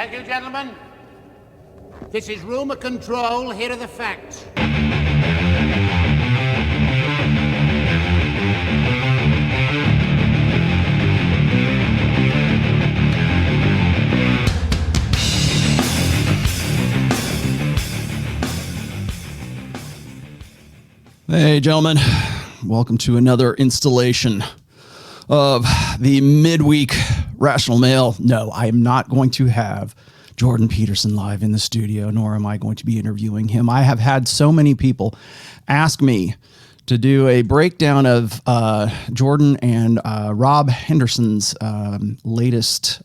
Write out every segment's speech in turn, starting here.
Thank you, gentlemen. This is rumor control. Here are the facts. Hey, gentlemen. Welcome to another installation of the midweek Rational Mail. No, I am not going to have Jordan Peterson live in the studio, nor am I going to be interviewing him. I have had so many people ask me to do a breakdown of Jordan and Rob Henderson's latest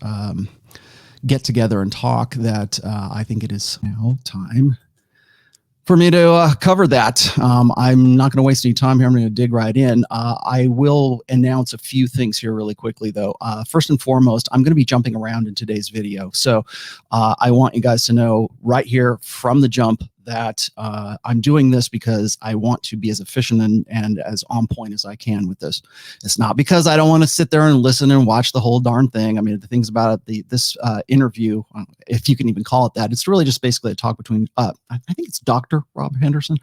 get together and talk that I think it is now time for me to cover that. I'm not going to waste any time here. I'm going to dig right in. I will announce a few things here really quickly, though. First and foremost, I'm going to be jumping around in today's video. So I want you guys to know right here from the jump that I'm doing this because I want to be as efficient and as on point as I can with this. It's not because I don't want to sit there and listen and watch the whole darn thing. I mean, the things about it, this interview, if you can even call it that, it's really just basically a talk between, I think it's Dr. Rob Henderson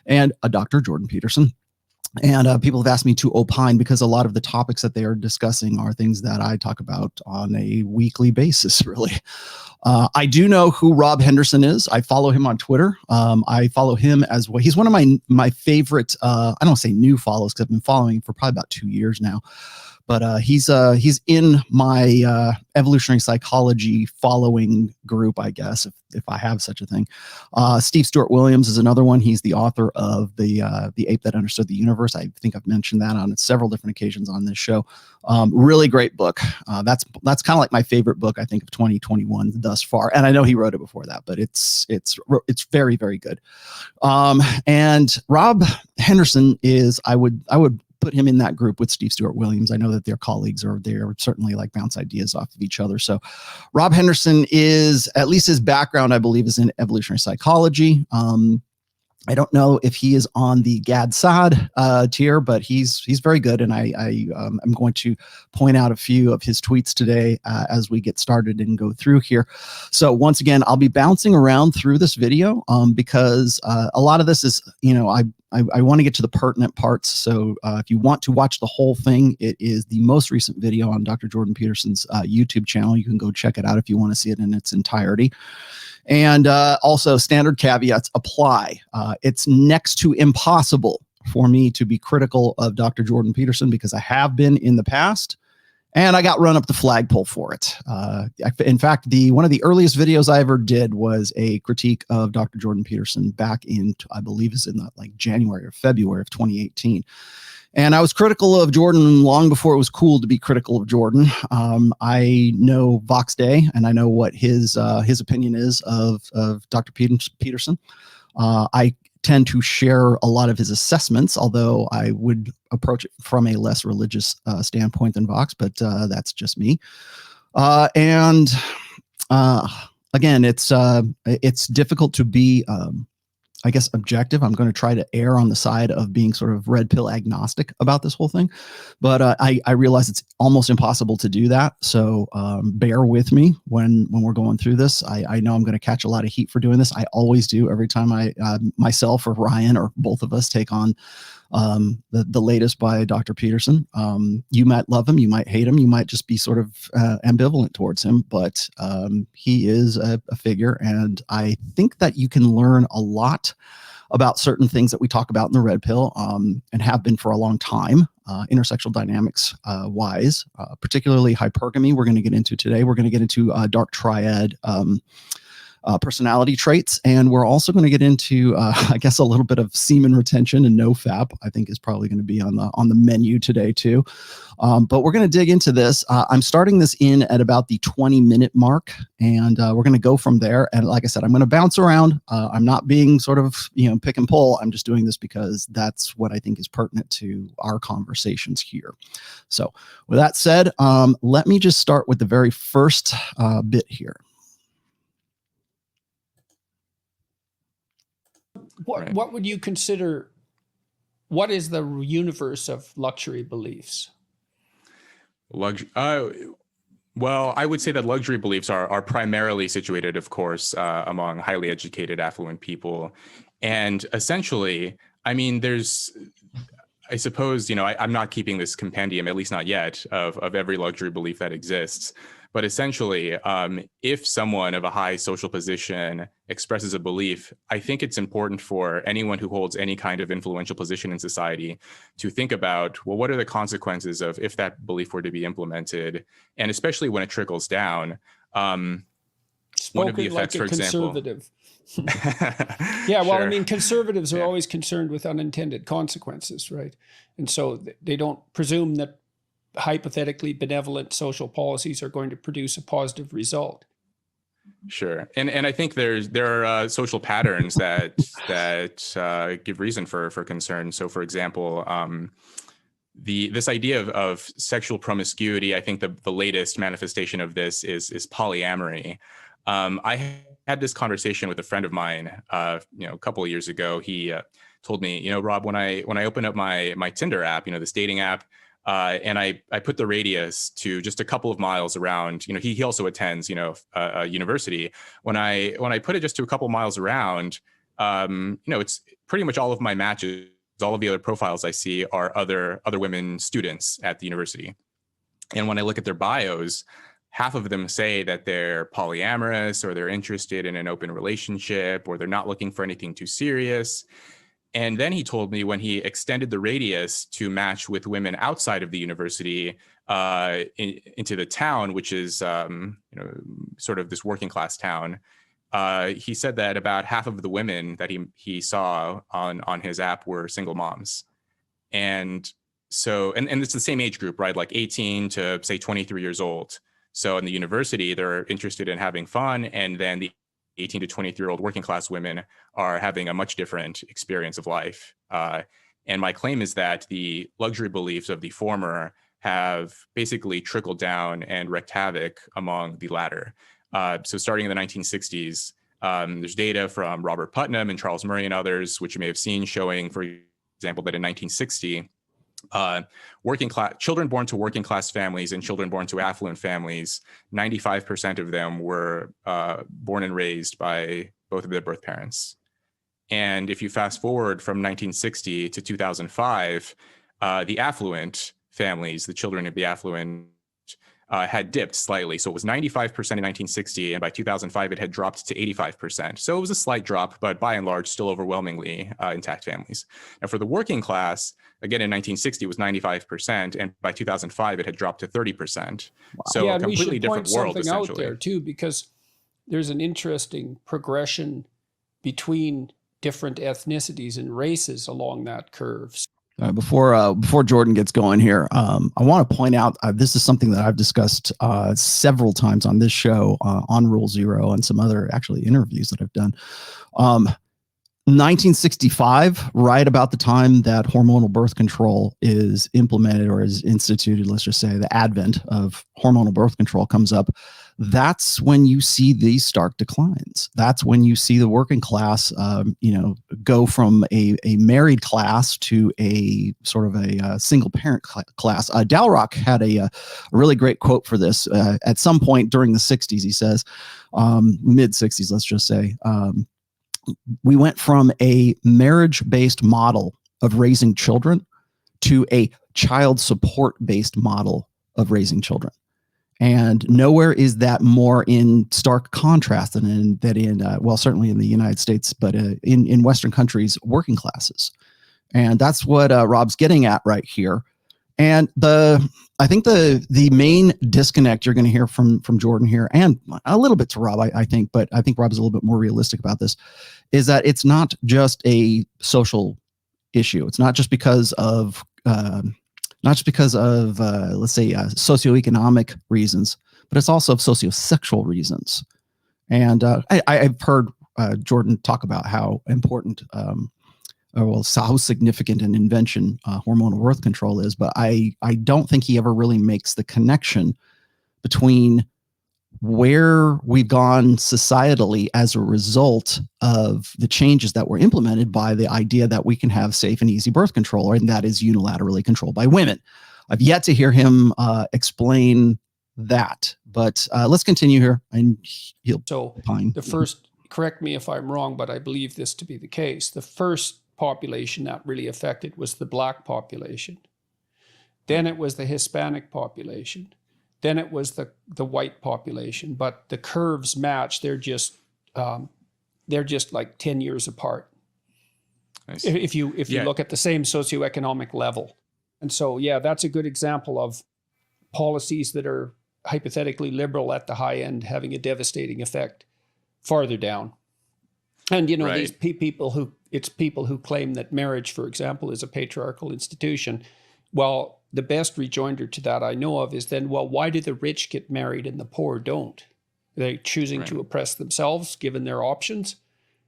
and Dr. Jordan Peterson. And people have asked me to opine because a lot of the topics that they are discussing are things that I talk about on a weekly basis, really. I do know who Rob Henderson is. I follow him on Twitter. I follow him as well. He's one of my favorite, I don't say new follows because I've been following him for probably about 2 years now. But he's in my evolutionary psychology following group, I guess, if I have such a thing. Steve Stuart Williams is another one. He's the author of the Ape That Understood the Universe. I think I've mentioned that on several different occasions on this show. Really great book. That's kind of like my favorite book, I think, of 2021 thus far. And I know he wrote it before that, but it's very, very good. And Rob Henderson is, I would put him in that group with Steve Stuart Williams. I know that they're colleagues, or they're certainly like bounce ideas off of each other. So Rob Henderson is, at least his background, I believe, is in evolutionary psychology. I don't know if he is on the GAD-SOD tier, but he's very good. And I'm going to point out a few of his tweets today as we get started and go through here. So once again, I'll be bouncing around through this video because a lot of this is, I want to get to the pertinent parts. So if you want to watch the whole thing, it is the most recent video on Dr. Jordan Peterson's YouTube channel. You can go check it out if you want to see it in its entirety. And also, standard caveats apply. It's next to impossible for me to be critical of Dr. Jordan Peterson because I have been in the past, and I got run up the flagpole for it. In fact, one of the earliest videos I ever did was a critique of Dr. Jordan Peterson back in, I believe, is in like January or February of 2018. And I was critical of Jordan long before it was cool to be critical of Jordan. I know Vox Day, and I know what his opinion is of Dr. Peterson. I tend to share a lot of his assessments, although I would approach it from a less religious standpoint than Vox, but that's just me. Again, it's difficult to be I guess, objective. I'm going to try to err on the side of being sort of red pill agnostic about this whole thing. But I realize it's almost impossible to do that. So bear with me when we're going through this. I know I'm going to catch a lot of heat for doing this. I always do every time I myself or Ryan or both of us take on the latest by Dr. Peterson. You might love him, you might hate him, you might just be sort of ambivalent towards him, but he is a figure, and I think that you can learn a lot about certain things that we talk about in the red pill and have been for a long time, intersexual dynamics wise, particularly hypergamy we're going to get into today. We're going to get into Dark Triad personality traits, and we're also going to get into I guess a little bit of semen retention and nofap. I think is probably going to be on the menu today too, but we're going to dig into this. I'm starting this in at about the 20-minute mark, and we're going to go from there. And like I said, I'm going to bounce around. I'm not being sort of pick and pull. I'm just doing this because that's what I think is pertinent to our conversations here. So with that said, let me just start with the very first bit here. What would you consider, what is the universe of luxury beliefs? Well, I would say that luxury beliefs are primarily situated, of course, among highly educated, affluent people. And essentially, I mean, I suppose, I'm not keeping this compendium, at least not yet, of every luxury belief that exists. But essentially, if someone of a high social position expresses a belief, I think it's important for anyone who holds any kind of influential position in society to think about, well, what are the consequences of if that belief were to be implemented? And especially when it trickles down. One of the effects, like for example. Conservative. Yeah, well, Sure. I mean, conservatives are always concerned with unintended consequences, right? And so they don't presume that hypothetically benevolent social policies are going to produce a positive result. Sure, and I think there are social patterns that give reason for concern. So, for example, this idea of sexual promiscuity, I think the latest manifestation of this is polyamory. I had this conversation with a friend of mine, a couple of years ago. He told me, Rob, when I open up my Tinder app, this dating app, and I put the radius to just a couple of miles around. He also attends, a university. When I put it just to a couple of miles around, it's pretty much all of my matches. All of the other profiles I see are other women students at the university. And when I look at their bios, half of them say that they're polyamorous, or they're interested in an open relationship, or they're not looking for anything too serious. And then he told me when he extended the radius to match with women outside of the university into the town, which is sort of this working class town, he said that about half of the women that he saw on his app were single moms. And so, and it's the same age group, right? Like 18 to say 23 years old. So in the university, they're interested in having fun. And then the 18 to 23-year-old working class women are having a much different experience of life. And my claim is that the luxury beliefs of the former have basically trickled down and wreaked havoc among the latter. So starting in the 1960s, there's data from Robert Putnam and Charles Murray and others, which you may have seen, showing, for example, that in 1960, working class children born to working class families and children born to affluent families, 95% of them were born and raised by both of their birth parents. And if you fast forward from 1960 to 2005, the affluent families, the children of the affluent, had dipped slightly. So it was 95% in 1960, and by 2005, it had dropped to 85%. So it was a slight drop, but by and large, still overwhelmingly intact families. Now, for the working class, again, in 1960, it was 95%, and by 2005, it had dropped to 30%. Wow. So a completely different world, essentially. We should point something out there, too, because there's an interesting progression between different ethnicities and races along that curve. Before Jordan gets going here, I want to point out this is something that I've discussed several times on this show, on Rule Zero, and some other actually interviews that I've done. 1965, right about the time that hormonal birth control is implemented or is instituted, let's just say the advent of hormonal birth control comes up. That's when you see these stark declines. That's when you see the working class, go from a married class to a sort of a single parent class. Dalrock had a really great quote for this. At some point during the 60s, he says, mid 60s, let's just say, we went from a marriage-based model of raising children to a child support-based model of raising children. And nowhere is that more in stark contrast than certainly in the United States, but in Western countries, working classes. And that's what Rob's getting at right here. And I think the main disconnect you're going to hear from Jordan here, and a little bit to Rob, I think, but I think Rob is a little bit more realistic about this, is that it's not just a social issue. It's not just because of let's say, socioeconomic reasons, but it's also of sociosexual reasons. And I've heard Jordan talk about how important, how significant an invention hormonal birth control is, but I don't think he ever really makes the connection between where we've gone societally as a result of the changes that were implemented by the idea that we can have safe and easy birth control, and that is unilaterally controlled by women. I've yet to hear him explain that, But let's continue here, and he'll So opine. the first, correct me if I'm wrong, but I believe this to be the case. The first population that really affected was the Black population. Then it was the Hispanic population. Then it was the white population. But the curves match. They're just like 10 years apart. If you look at the same socioeconomic level. And so, yeah, that's a good example of policies that are hypothetically liberal at the high end having a devastating effect farther down. And, you know, Right. these people who claim that marriage, for example, is a patriarchal institution. Well, the best rejoinder to that I know of is then, well, why do the rich get married and the poor don't? Are they choosing to oppress themselves given their options?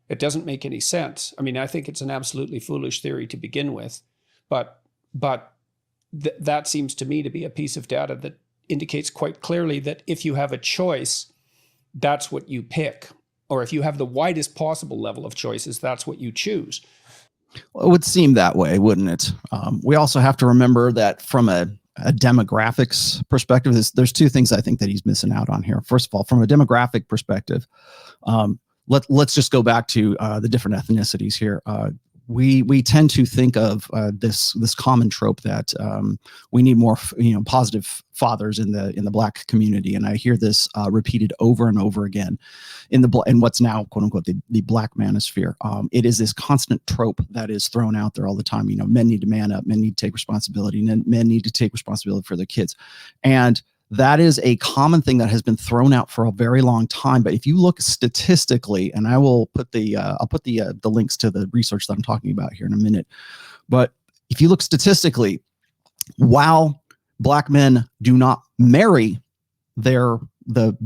It doesn't make any sense. I mean, I think it's an absolutely foolish theory to begin with, but that seems to me to be a piece of data that indicates quite clearly that if you have a choice, that's what you pick. Or if you have the widest possible level of choices, that's what you choose. Well, it would seem that way, wouldn't it? We also have to remember that from a demographics perspective, there's two things I think that he's missing out on here. First of all, from a demographic perspective, let's just go back to the different ethnicities here. We tend to think of this common trope that we need more positive fathers in the Black community, and I hear this repeated over and over again in what's now quote unquote the Black manosphere. It is this constant trope that is thrown out there all the time. You know, men need to man up, men need to take responsibility, and men need to take responsibility for their kids, and that is a common thing that has been thrown out for a very long time. But if you look statistically, and I will put I'll put the links to the research that I'm talking about here in a minute. But if you look statistically, while Black men do not marry the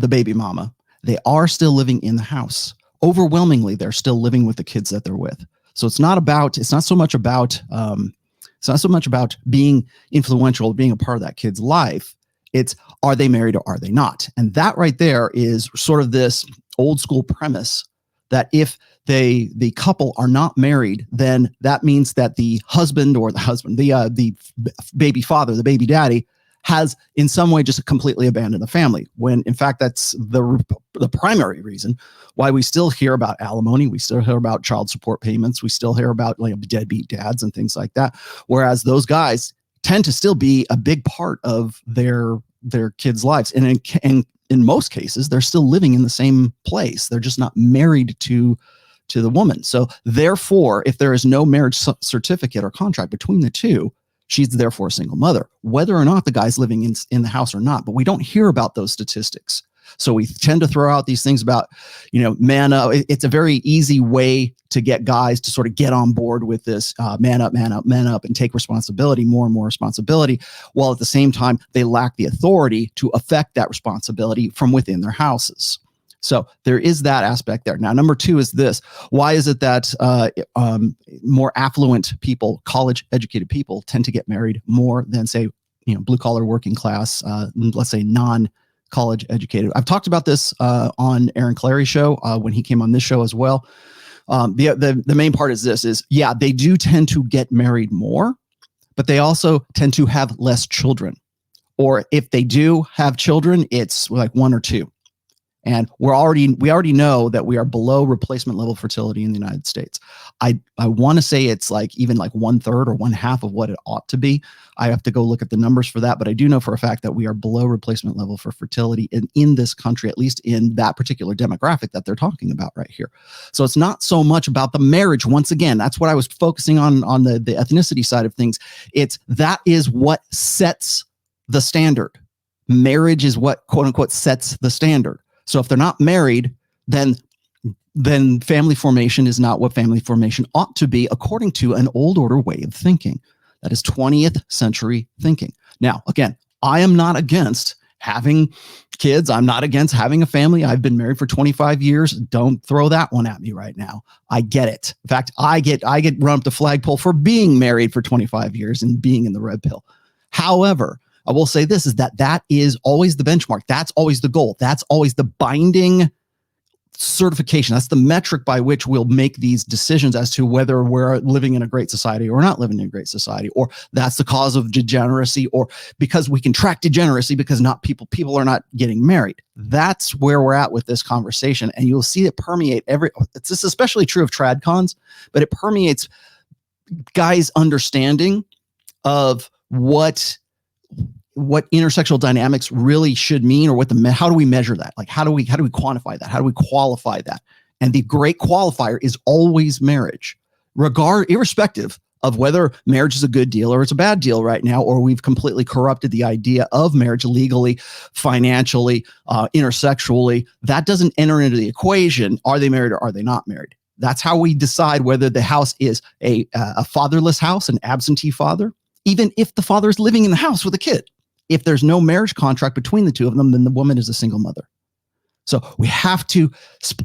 baby mama, they are still living in the house. Overwhelmingly, they're still living with the kids that they're with. So it's not so much about being influential, being a part of that kid's life. It's, are they married or are they not? And that right there is sort of this old school premise that if the couple are not married, then that means that the baby father, the baby daddy, has in some way just completely abandoned the family, when in fact that's the primary reason why we still hear about alimony, we still hear about child support payments, we still hear about deadbeat dads and things like that, whereas those guys tend to still be a big part of their kids' lives, and in most cases they're still living in the same place, they're just not married to the woman. So therefore, if there is no marriage certificate or contract between the two, she's therefore a single mother, whether or not the guy's living in the house or not. But we don't hear about those statistics. So we tend to throw out these things about, man up. It's a very easy way to get guys to sort of get on board with this man up, and take responsibility, more and more responsibility, while at the same time, they lack the authority to affect that responsibility from within their houses. So there is that aspect there. Now, number two is this. Why is it that more affluent people, college-educated people, tend to get married more than, say, blue-collar working class, let's say non-college educated? I've talked about this on Aaron Clary's show when he came on this show as well. The main part is this, yeah, they do tend to get married more, but they also tend to have less children. Or if they do have children, it's like one or two. And we already know that we are below replacement level fertility in the United States. I want to say it's even 1/3 or 1/2 of what it ought to be. I have to go look at the numbers for that, but I do know for a fact that we are below replacement level for fertility in this country, at least in that particular demographic that they're talking about right here. So it's not so much about the marriage. Once again, that's what I was focusing on the ethnicity side of things. That is what sets the standard. Marriage is what, quote unquote, sets the standard. So if they're not married, then family formation is not what family formation ought to be, according to an old order way of thinking. That is 20th century thinking. Now, again, I am not against having kids. I'm not against having a family. I've been married for 25 years. Don't throw that one at me right now. I get it. In fact, I get run up the flagpole for being married for 25 years and being in the red pill. However, I will say this, is that is always the benchmark. That's always the goal. That's always the binding certification. That's the metric by which we'll make these decisions as to whether we're living in a great society or not living in a great society, or that's the cause of degeneracy, or because we can track degeneracy because people are not getting married. That's where we're at with this conversation. And you'll see it permeate this is especially true of trad cons, but it permeates guys' understanding of what intersexual dynamics really should mean, or how do we measure that? Like, how do we quantify that? How do we qualify that? And the great qualifier is always marriage, irrespective of whether marriage is a good deal or it's a bad deal right now, or we've completely corrupted the idea of marriage legally, financially, intersexually. That doesn't enter into the equation. Are they married or are they not married? That's how we decide whether the house is a fatherless house, an absentee father, even if the father is living in the house with a kid. If there's no marriage contract between the two of them, then the woman is a single mother. So we have to,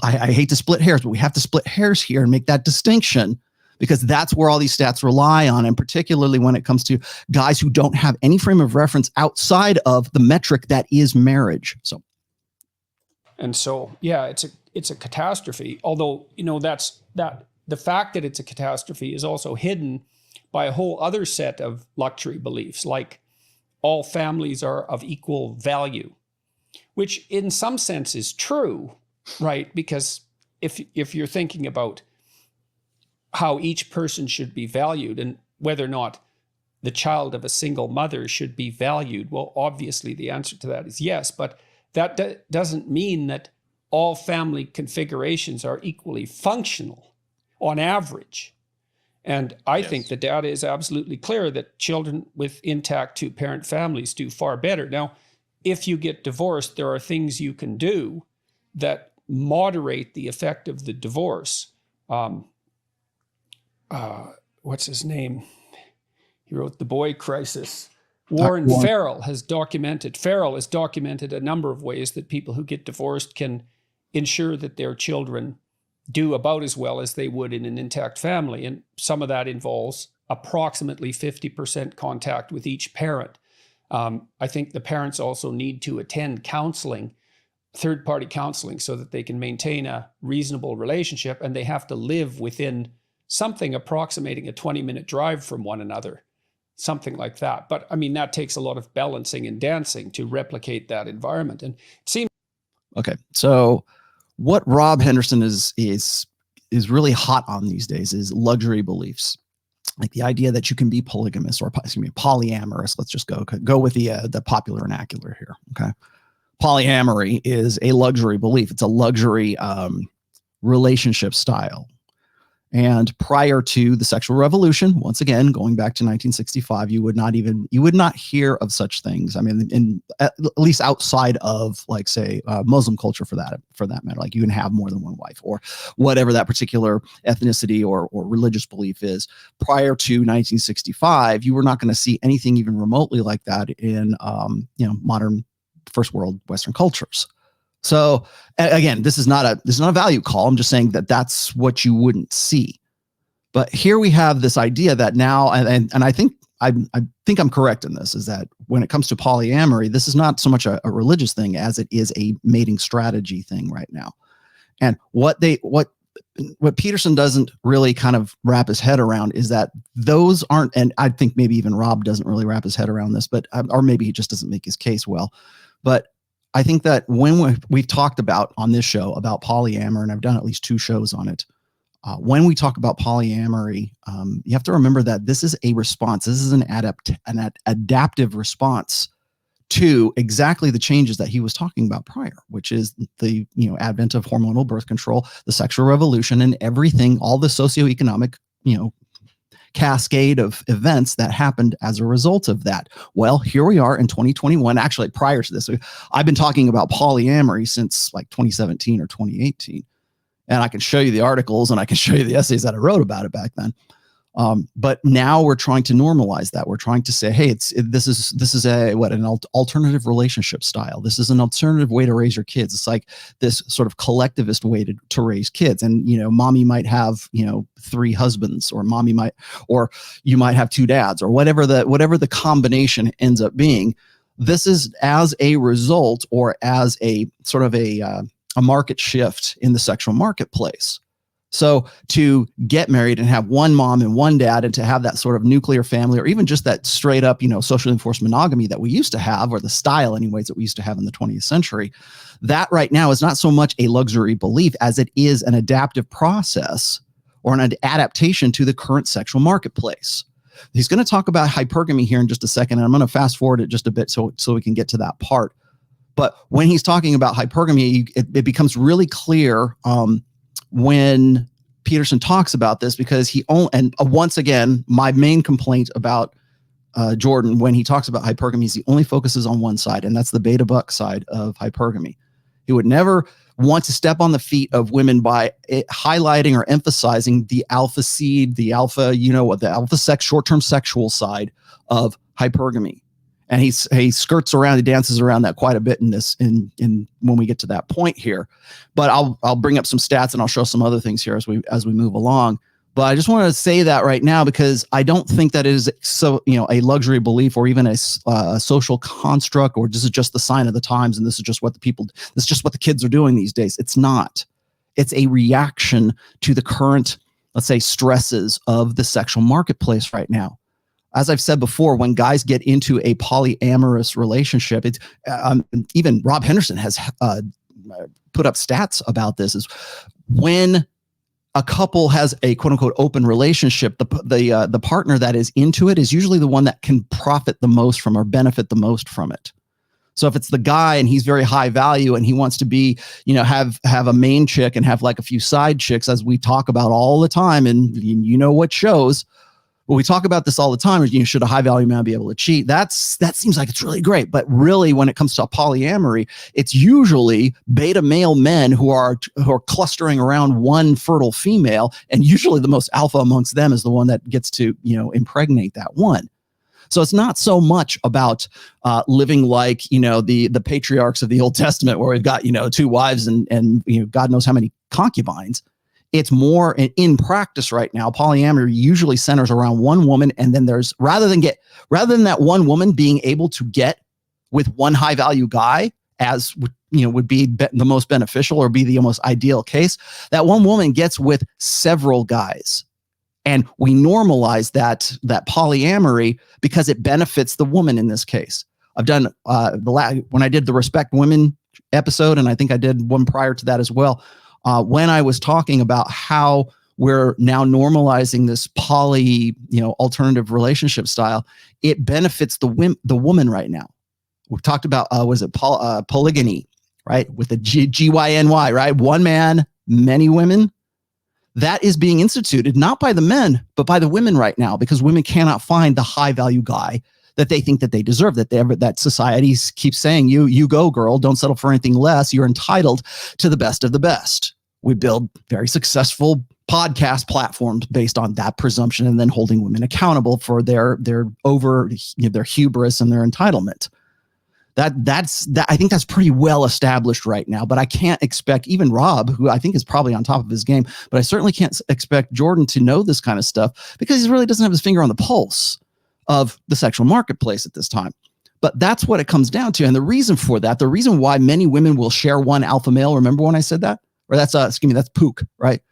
I hate to split hairs, but we have to split hairs here and make that distinction, because that's where all these stats rely on. And particularly when it comes to guys who don't have any frame of reference outside of the metric that is marriage. Yeah, it's a catastrophe. Although, the fact that it's a catastrophe is also hidden by a whole other set of luxury beliefs, like all families are of equal value, which in some sense is true, right? Because if you're thinking about how each person should be valued and whether or not the child of a single mother should be valued, well, obviously the answer to that is yes, but that doesn't mean that all family configurations are equally functional on average. And I think the data is absolutely clear that children with intact two-parent families do far better. Now, if you get divorced, there are things you can do that moderate the effect of the divorce. What's his name? He wrote The Boy Crisis. Warren Farrell has documented a number of ways that people who get divorced can ensure that their children do about as well as they would in an intact family. And some of that involves approximately 50% contact with each parent. I think the parents also need to attend counseling, third-party counseling, so that they can maintain a reasonable relationship, and they have to live within something approximating a 20-minute drive from one another, something like that. But I mean, that takes a lot of balancing and dancing to replicate that environment. And it seems... Okay, so what Rob Henderson is really hot on these days is luxury beliefs, like the idea that you can be polygamous or polyamorous. Let's just go with the popular vernacular here. Okay, polyamory is a luxury belief. It's a luxury relationship style. And prior to the sexual revolution, once again, going back to 1965, you would not hear of such things. I mean, at least outside of, like, say, Muslim culture for that matter, like you can have more than one wife or whatever that particular ethnicity or religious belief is. Prior to 1965, you were not going to see anything even remotely like that in, modern first world Western cultures. So again, this is not a value call. I'm just saying that that's what you wouldn't see. But here we have this idea that now, and I think I'm correct in this, is that when it comes to polyamory, this is not so much a religious thing as it is a mating strategy thing right now. And what Peterson doesn't really kind of wrap his head around is that those aren't, and I think maybe even Rob doesn't really wrap his head around this, but or maybe he just doesn't make his case well. But I think that when we've talked about on this show about polyamory, and I've done at least 2 shows on it, when we talk about polyamory, you have to remember that this is a response. This is an adaptive response to exactly the changes that he was talking about prior, which is the advent of hormonal birth control, the sexual revolution, and everything, all the socioeconomic cascade of events that happened as a result of that. Well, here we are in 2021. Actually, prior to this, I've been talking about polyamory since like 2017 or 2018. And I can show you the articles and I can show you the essays that I wrote about it back then. But now we're trying to normalize that. We're trying to say, hey, this is an alternative relationship style. This is an alternative way to raise your kids. It's like this sort of collectivist way to raise kids. And, mommy might have, 3 husbands, or you might have 2 dads, or whatever the combination ends up being. This is as a result, or as a sort of a a market shift in the sexual marketplace. So to get married and have one mom and one dad, and to have that sort of nuclear family, or even just that straight up, socially enforced monogamy that we used to have, or the style anyways that we used to have in the 20th century, that right now is not so much a luxury belief as it is an adaptive process or an adaptation to the current sexual marketplace. He's going to talk about hypergamy here in just a second, and I'm going to fast forward it just a bit so we can get to that part. But when he's talking about hypergamy, it becomes really clear when Peterson talks about this, because once again, my main complaint about Jordan, when he talks about hypergamy, is he only focuses on one side, and that's the beta buck side of hypergamy. He would never want to step on the feet of women by highlighting or emphasizing the alpha seed, the alpha, the alpha sex, short-term sexual side of hypergamy. And he skirts around, he dances around that quite a bit in when we get to that point here. But I'll bring up some stats and I'll show some other things here as we move along. But I just want to say that right now, because I don't think that is a luxury belief, or even a social construct, or this is just the sign of the times, and this is just what the kids are doing these days. It's not. It's a reaction to the current, let's say, stresses of the sexual marketplace right now. As I've said before, when guys get into a polyamorous relationship, it's even Rob Henderson has put up stats about this, is when a couple has a quote unquote open relationship, the partner that is into it is usually the one that can profit the most from, or benefit the most from it. So if it's the guy and he's very high value and he wants to be, have a main chick and have like a few side chicks, as we talk about all the time, and what shows. Well, we talk about this all the time. Should a high value man be able to cheat? That seems like it's really great. But really, when it comes to polyamory, it's usually beta male men who are clustering around one fertile female. And usually the most alpha amongst them is the one that gets to, impregnate that one. So it's not so much about living like, the patriarchs of the Old Testament, where we've got, 2 wives and God knows how many concubines. It's more in practice right now. Polyamory usually centers around one woman, and then there's rather than that one woman being able to get with one high value guy, as would be the most beneficial or be the most ideal case, that one woman gets with several guys, and we normalize that polyamory because it benefits the woman in this case. I've done when I did the Respect Women episode, and I think I did one prior to that as well. When I was talking about how we're now normalizing this alternative relationship style, it benefits the woman right now. We've talked about, polygamy, right? With the GYNY, right? One man, many women. That is being instituted not by the men, but by the women right now, because women cannot find the high value guy that they think that they deserve, that society keeps saying, you go girl, don't settle for anything less. You're entitled to the best of the best. We build very successful podcast platforms based on that presumption, and then holding women accountable for their hubris and their entitlement. That's I think that's pretty well established right now, but I can't expect even Rob, who I think is probably on top of his game, but I certainly can't expect Jordan to know this kind of stuff, because he really doesn't have his finger on the pulse of the sexual marketplace at this time. But that's what it comes down to. And the reason for that, the reason why many women will share one alpha male, remember when I said that? Or that's Pook, right?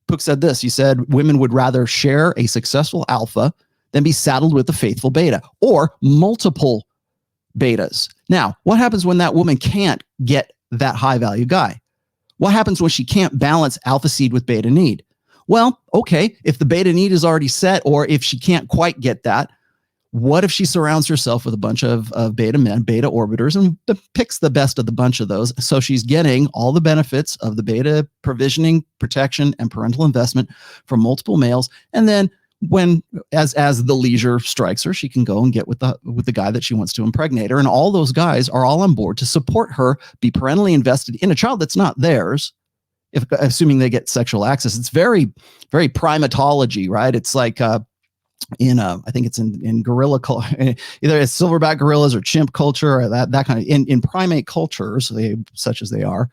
Pook said this. He said women would rather share a successful alpha than be saddled with a faithful beta, or multiple betas. Now, what happens when that woman can't get that high value guy? What happens when she can't balance alpha seed with beta need? Well, okay, if the beta need is already set, or if she can't quite get that, what if she surrounds herself with a bunch of beta men, beta orbiters, and picks the best of the bunch of those? So she's getting all the benefits of the beta provisioning, protection, and parental investment from multiple males. And then as the leisure strikes her, she can go and get with the guy that she wants to impregnate her. And all those guys are all on board to support her, be parentally invested in a child that's not theirs, assuming they get sexual access. It's very, very primatology, right? It's like, I think it's in gorilla culture, either it's silverback gorillas or chimp culture, or that kind of, in primate cultures, such as they are,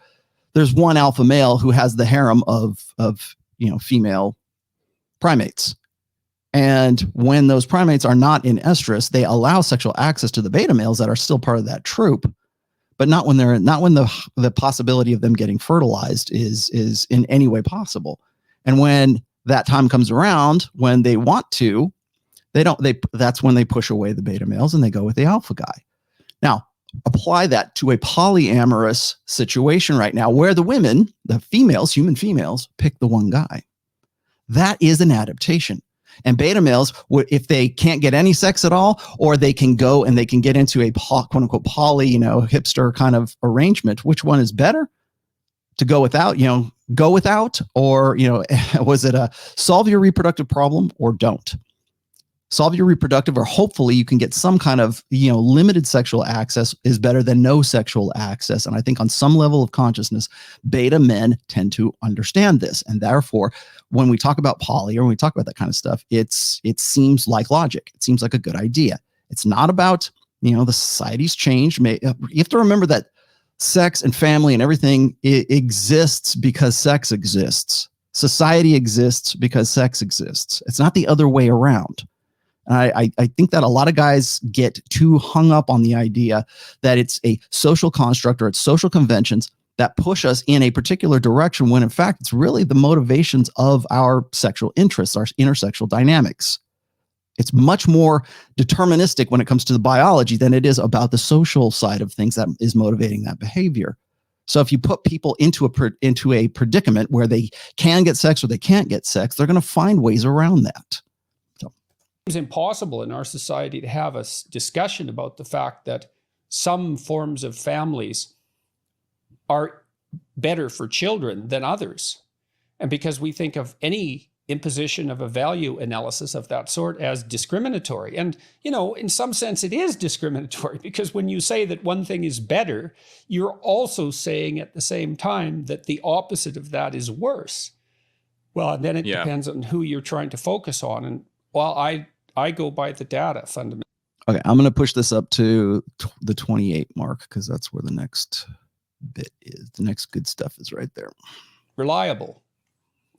there's one alpha male who has the harem of female primates. And when those primates are not in estrus, they allow sexual access to the beta males that are still part of that troop. but not when the possibility of them getting fertilized is in any way possible. And when that time comes around, when they want to, that's when they push away the beta males and they go with the alpha guy. Now, apply that to a polyamorous situation right now where the women, the females, human females, pick the one guy. That is an adaptation. And beta males, if they can't get any sex at all, or they can go and they can get into a quote unquote poly, hipster kind of arrangement, which one is better? To go without, or, was it a solve your reproductive problem or don't? Solve your reproductive, or hopefully you can get some kind of, limited sexual access is better than no sexual access. And I think on some level of consciousness, beta men tend to understand this. And therefore, when we talk about poly or when we talk about that kind of stuff, it seems like logic. It seems like a good idea. It's not about, the society's changed. You have to remember that sex and family and everything exists because sex exists. Society exists because sex exists. It's not the other way around. I think that a lot of guys get too hung up on the idea that it's a social construct or it's social conventions that push us in a particular direction, when in fact, it's really the motivations of our sexual interests, our intersexual dynamics. It's much more deterministic when it comes to the biology than it is about the social side of things that is motivating that behavior. So if you put people into a predicament where they can get sex or they can't get sex, they're going to find ways around that. It's impossible in our society to have a discussion about the fact that some forms of families are better for children than others. And because we think of any imposition of a value analysis of that sort as discriminatory. And, in some sense it is discriminatory, because when you say that one thing is better, you're also saying at the same time that the opposite of that is worse. Well, then it depends on who you're trying to focus on. And while I go by the data fundamentally. Okay, I'm going to push this up to the 28 mark because that's where the next bit is. The next good stuff is right there. Reliable.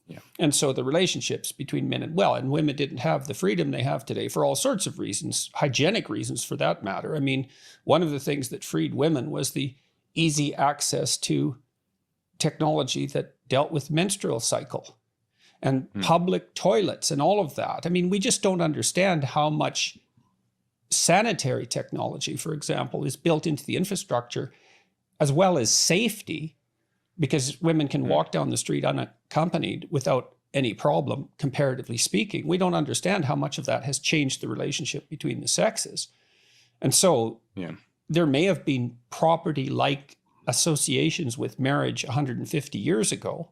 Yeah. And so the relationships between men and women didn't have the freedom they have today for all sorts of reasons, hygienic reasons for that matter. I mean, one of the things that freed women was the easy access to technology that dealt with menstrual cycle and public toilets and all of that. I mean, we just don't understand how much sanitary technology, for example, is built into the infrastructure, as well as safety, because women can walk down the street unaccompanied without any problem, comparatively speaking. We don't understand how much of that has changed the relationship between the sexes. And so there may have been property-like associations with marriage 150 years ago.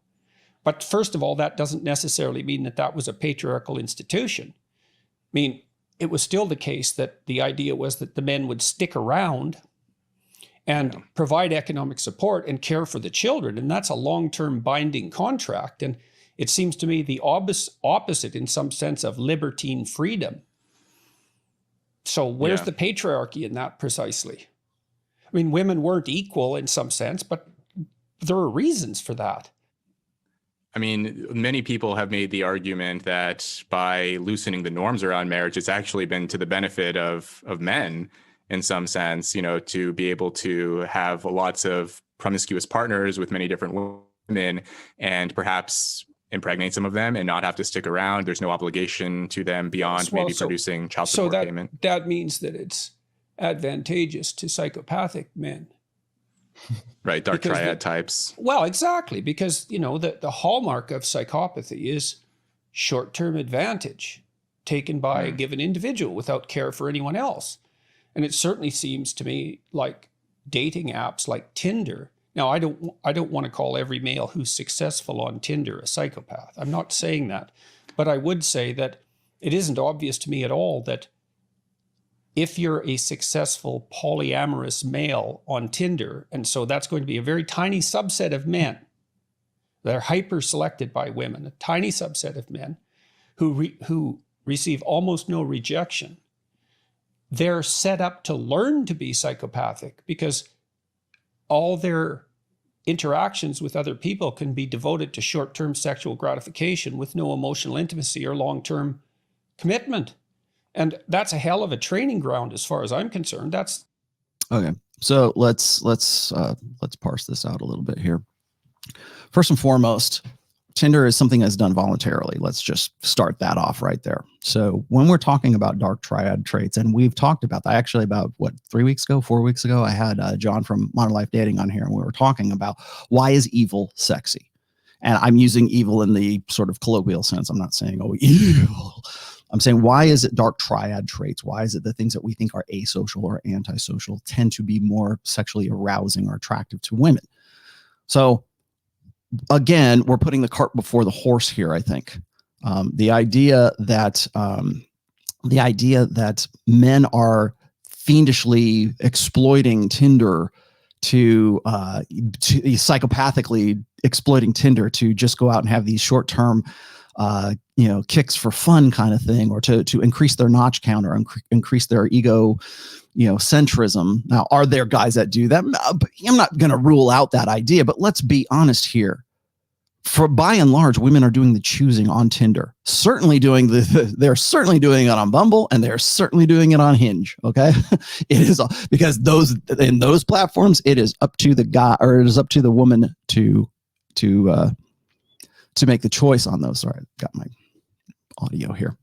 But first of all, that doesn't necessarily mean that that was a patriarchal institution. I mean, it was still the case that the idea was that the men would stick around and provide economic support and care for the children. And that's a long-term binding contract. And it seems to me the opposite in some sense of libertine freedom. So where's the patriarchy in that precisely? I mean, women weren't equal in some sense, but there are reasons for that. I mean, many people have made the argument that by loosening the norms around marriage, it's actually been to the benefit of men in some sense, to be able to have lots of promiscuous partners with many different women and perhaps impregnate some of them and not have to stick around. There's no obligation to them beyond producing child support payment. So that means that it's advantageous to psychopathic men. Right, Dark Triad types. Well, exactly, because, the hallmark of psychopathy is short-term advantage taken by a given individual without care for anyone else. And it certainly seems to me like dating apps like Tinder. Now, I don't want to call every male who's successful on Tinder a psychopath. I'm not saying that. But I would say that it isn't obvious to me at all that if you're a successful polyamorous male on Tinder, and so that's going to be a very tiny subset of men, they're hyper-selected by women, a tiny subset of men who receive almost no rejection, they're set up to learn to be psychopathic because all their interactions with other people can be devoted to short-term sexual gratification with no emotional intimacy or long-term commitment. And that's a hell of a training ground as far as I'm concerned. That's okay. So let's parse this out a little bit here. First and foremost, Tinder is something that's done voluntarily. Let's just start that off right there. So when we're talking about dark triad traits, and we've talked about that actually about 4 weeks ago, I had John from Modern Life Dating on here, and we were talking about why is evil sexy? And I'm using evil in the sort of colloquial sense. I'm not saying, oh, evil. I'm saying, why is it dark triad traits? Why is it the things that we think are asocial or antisocial tend to be more sexually arousing or attractive to women? So again, we're putting the cart before the horse here, I think. The idea that men are fiendishly exploiting Tinder to psychopathically exploiting Tinder to just go out and have these short-term kicks for fun kind of thing, or to increase their notch count or increase their ego centrism. Now, are there guys that do that? But I'm not going to rule out that idea, but let's be honest here. For by and large, women are doing the choosing on Tinder. They're certainly doing it on Bumble, and they're certainly doing it on Hinge. Okay, it is because in those platforms, it is up to the guy, or it is up to the woman to make the choice on those. Sorry, I've got my audio here.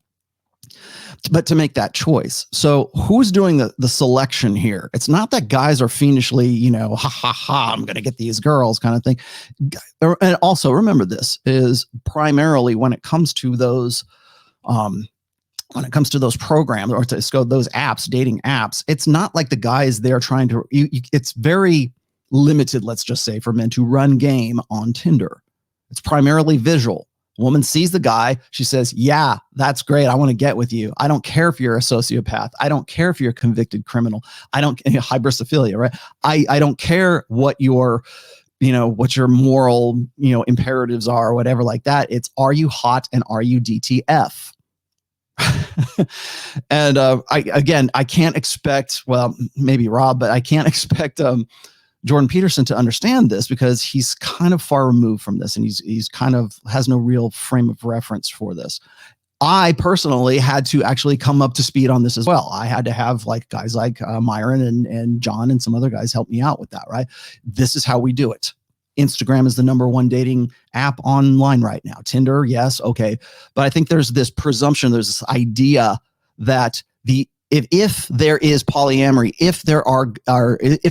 But to make that choice. So who's doing the selection here? It's not that guys are fiendishly, I'm going to get these girls kind of thing. And also remember, this is primarily when it comes to those programs, or to go those apps, dating apps, it's not like the guys they're trying to, it's very limited, let's just say, for men to run game on Tinder. It's primarily visual. Woman sees the guy. She says, yeah, that's great. I want to get with you. I don't care if you're a sociopath. I don't care if you're a convicted criminal. Hypersophilia, right? I don't care what your moral, imperatives are or whatever like that. It's, are you hot and are you DTF? And I can't expect, well, maybe Rob, but I can't expect Jordan Peterson to understand this, because he's kind of far removed from this, and he's kind of has no real frame of reference for this. I personally had to actually come up to speed on this as well. I had to have guys like Myron and John and some other guys help me out with that, right? This is how we do it. Instagram is the #1 dating app online right now. Tinder, yes, okay. But I think there's this presumption, there's this idea that if there is polyamory, if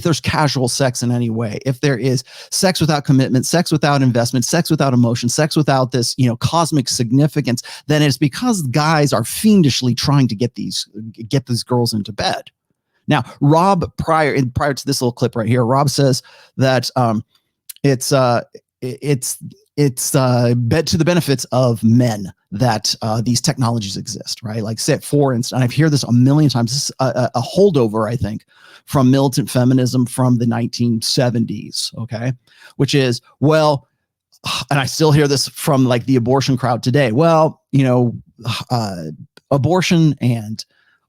there's casual sex in any way, if there is sex without commitment, sex without investment, sex without emotion, sex without this, cosmic significance, then it's because guys are fiendishly trying to get these girls into bed. Now, Rob, prior to this little clip right here, Rob says that it's bed to the benefits of men that these technologies exist, right? Like, say, for instance, and I've heard this a million times, this is a holdover, I think, from militant feminism from the 1970s, okay? Which is, well, and I still hear this from the abortion crowd today. Well, abortion and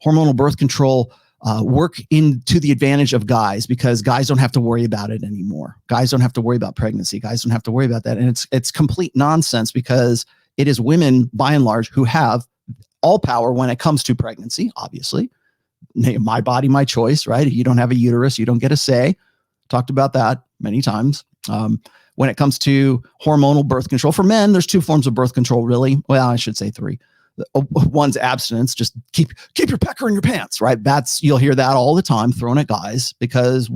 hormonal birth control work to the advantage of guys, because guys don't have to worry about it anymore. Guys don't have to worry about pregnancy. Guys don't have to worry about that. And it's complete nonsense, because it is women, by and large, who have all power when it comes to pregnancy, obviously. My body, my choice, right? If you don't have a uterus, you don't get a say. Talked about that many times. When it comes to hormonal birth control, for men, there's 2 forms of birth control, really. Well, I should say 3. One's abstinence, just keep your pecker in your pants, right? You'll hear that all the time thrown at guys, because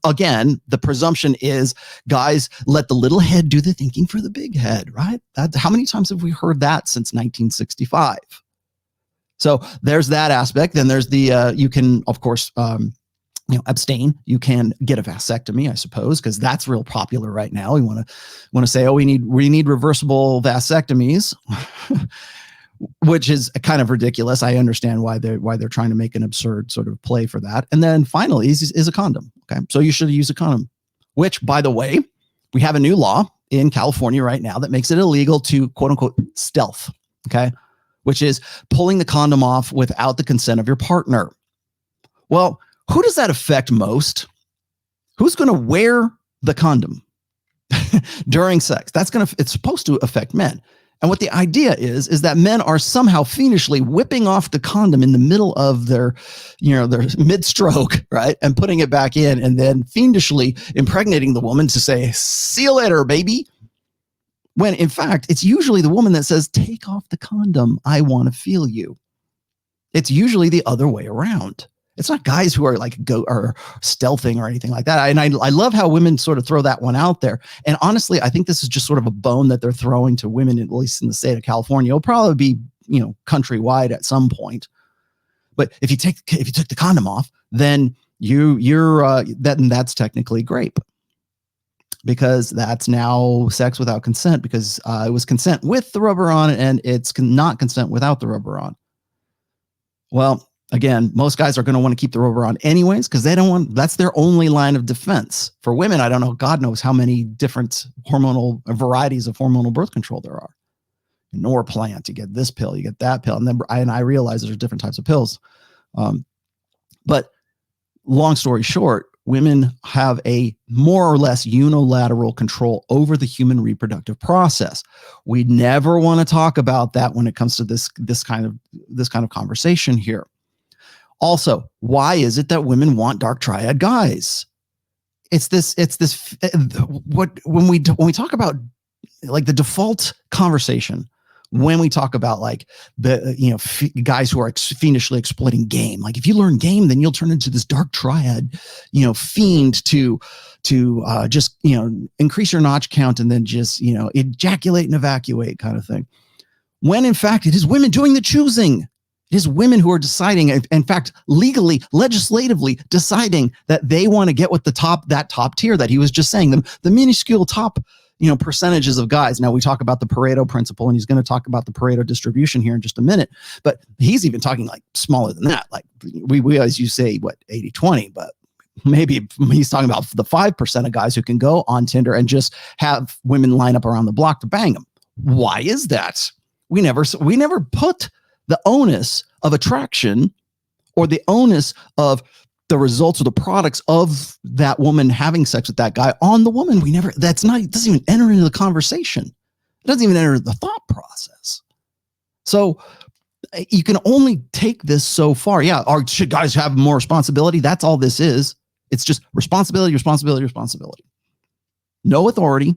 again, the presumption is guys let the little head do the thinking for the big head, right? How many times have we heard that since 1965? So there's that aspect. Then there's the you can, of course, abstain. You can get a vasectomy, I suppose, because that's real popular right now. We want to say, oh, we need reversible vasectomies. Which is kind of ridiculous. I understand why they're trying to make an absurd sort of play for that. And then finally is a condom. Okay. So you should use a condom, which, by the way, we have a new law in California right now that makes it illegal to, quote unquote, stealth. Okay. Which is pulling the condom off without the consent of your partner. Well, who does that affect most? Who's going to wear the condom during sex? It's supposed to affect men. And what the idea is that men are somehow fiendishly whipping off the condom in the middle of their mid-stroke, right? And putting it back in and then fiendishly impregnating the woman to say, see you later, baby. When in fact, it's usually the woman that says, take off the condom. I want to feel you. It's usually the other way around. It's not guys who are like or stealthing or anything like that. And I love how women sort of throw that one out there. And honestly, I think this is just sort of a bone that they're throwing to women, at least in the state of California. It'll probably be, countrywide at some point. But if you took the condom off, then that's technically grape, because that's now sex without consent, because it was consent with the rubber on and it's not consent without the rubber on. Well, again, most guys are going to want to keep the rubber on anyways, because that's their only line of defense. For women, I don't know, God knows how many different hormonal varieties of hormonal birth control there are. Norplant, you get this pill, you get that pill. And then I realize there's different types of pills. But long story short, women have a more or less unilateral control over the human reproductive process. We never want to talk about that when it comes to this kind of conversation here. Also, why is it that women want dark triad guys? When we talk about like the default conversation, when we talk about like the guys who are fiendishly exploiting game, like if you learn game, then you'll turn into this dark triad, fiend to just increase your notch count and then just ejaculate and evacuate kind of thing. When in fact it is women doing the choosing. It is women who are deciding, in fact, legally, legislatively deciding that they want to get with that top tier that he was just saying, the minuscule top, percentages of guys. Now we talk about the Pareto principle, and he's going to talk about the Pareto distribution here in just a minute, but he's even talking like smaller than that. Like we as you say, 80-20, but maybe he's talking about the 5% of guys who can go on Tinder and just have women line up around the block to bang them. Why is that? We never put the onus of attraction or the onus of the results or the products of that woman having sex with that guy on the woman. It doesn't even enter into the conversation. It doesn't even enter the thought process. So you can only take this so far. Yeah. Should guys have more responsibility? That's all this is. It's just responsibility. No authority,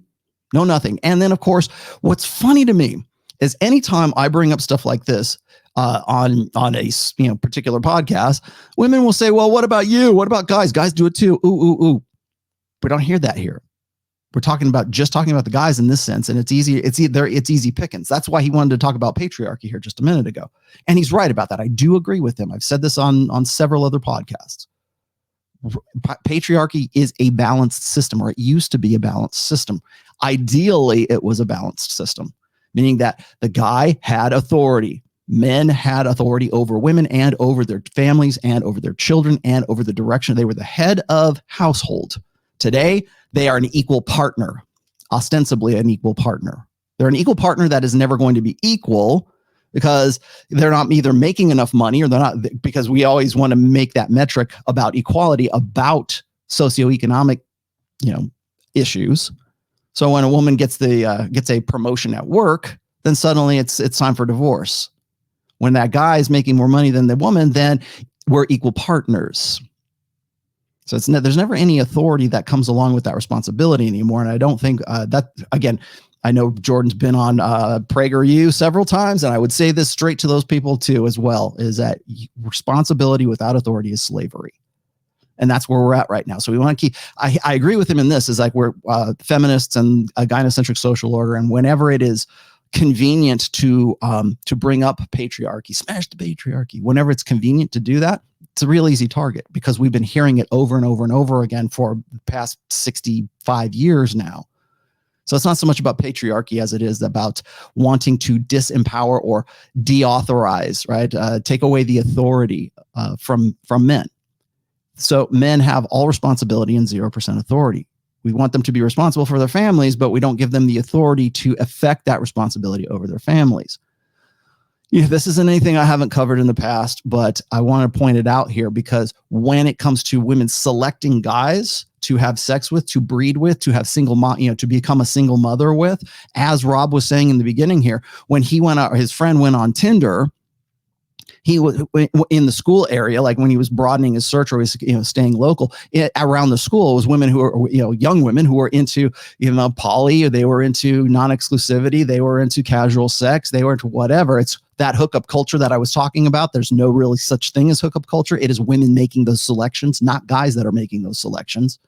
no nothing. And then of course, what's funny to me is anytime I bring up stuff like this, on a particular podcast, women will say, well, what about you? What about guys? Guys do it too. Ooh. We don't hear that here. We're talking about the guys in this sense. And it's easy pickings. That's why he wanted to talk about patriarchy here just a minute ago. And he's right about that. I do agree with him. I've said this on several other podcasts. Patriarchy is a balanced system, or it used to be a balanced system. Ideally, it was a balanced system, meaning that the guy had authority. Men had authority over women and over their families and over their children and over the direction. They were the head of household. Today, they are an equal partner, ostensibly an equal partner. They're an equal partner that is never going to be equal because they're not either making enough money or they're not, because we always want to make that metric about equality, about socioeconomic, issues. So when a woman gets a promotion at work, then suddenly it's time for divorce. When that guy is making more money than the woman, then we're equal partners. So there's never any authority that comes along with that responsibility anymore. And I don't think that, again, I know Jordan's been on PragerU several times, and I would say this straight to those people too as well, is that responsibility without authority is slavery. And that's where we're at right now. So we want to keep, I agree with him in this, is like we're feminists and a gynocentric social order. And whenever it is convenient to bring up patriarchy, smash the patriarchy, whenever it's convenient to do that, it's a real easy target, because we've been hearing it over and over and over again for the past 65 years now. So it's not so much about patriarchy as it is about wanting to disempower or deauthorize, right? Take away the authority from men. So men have all responsibility and 0% authority. We want them to be responsible for their families, but we don't give them the authority to affect that responsibility over their families. This isn't anything I haven't covered in the past, but I want to point it out here, because when it comes to women selecting guys to have sex with, to breed with, to have to become a single mother with. As Rob was saying in the beginning here, when he went out, his friend went on Tinder, he was in the school area, like when he was broadening his search or was, staying local around the school, it was women who were, young women who were into, poly, or they were into non-exclusivity, they were into casual sex, they were into whatever. It's that hookup culture that I was talking about. There's no really such thing as hookup culture. It is women making those selections, not guys that are making those selections.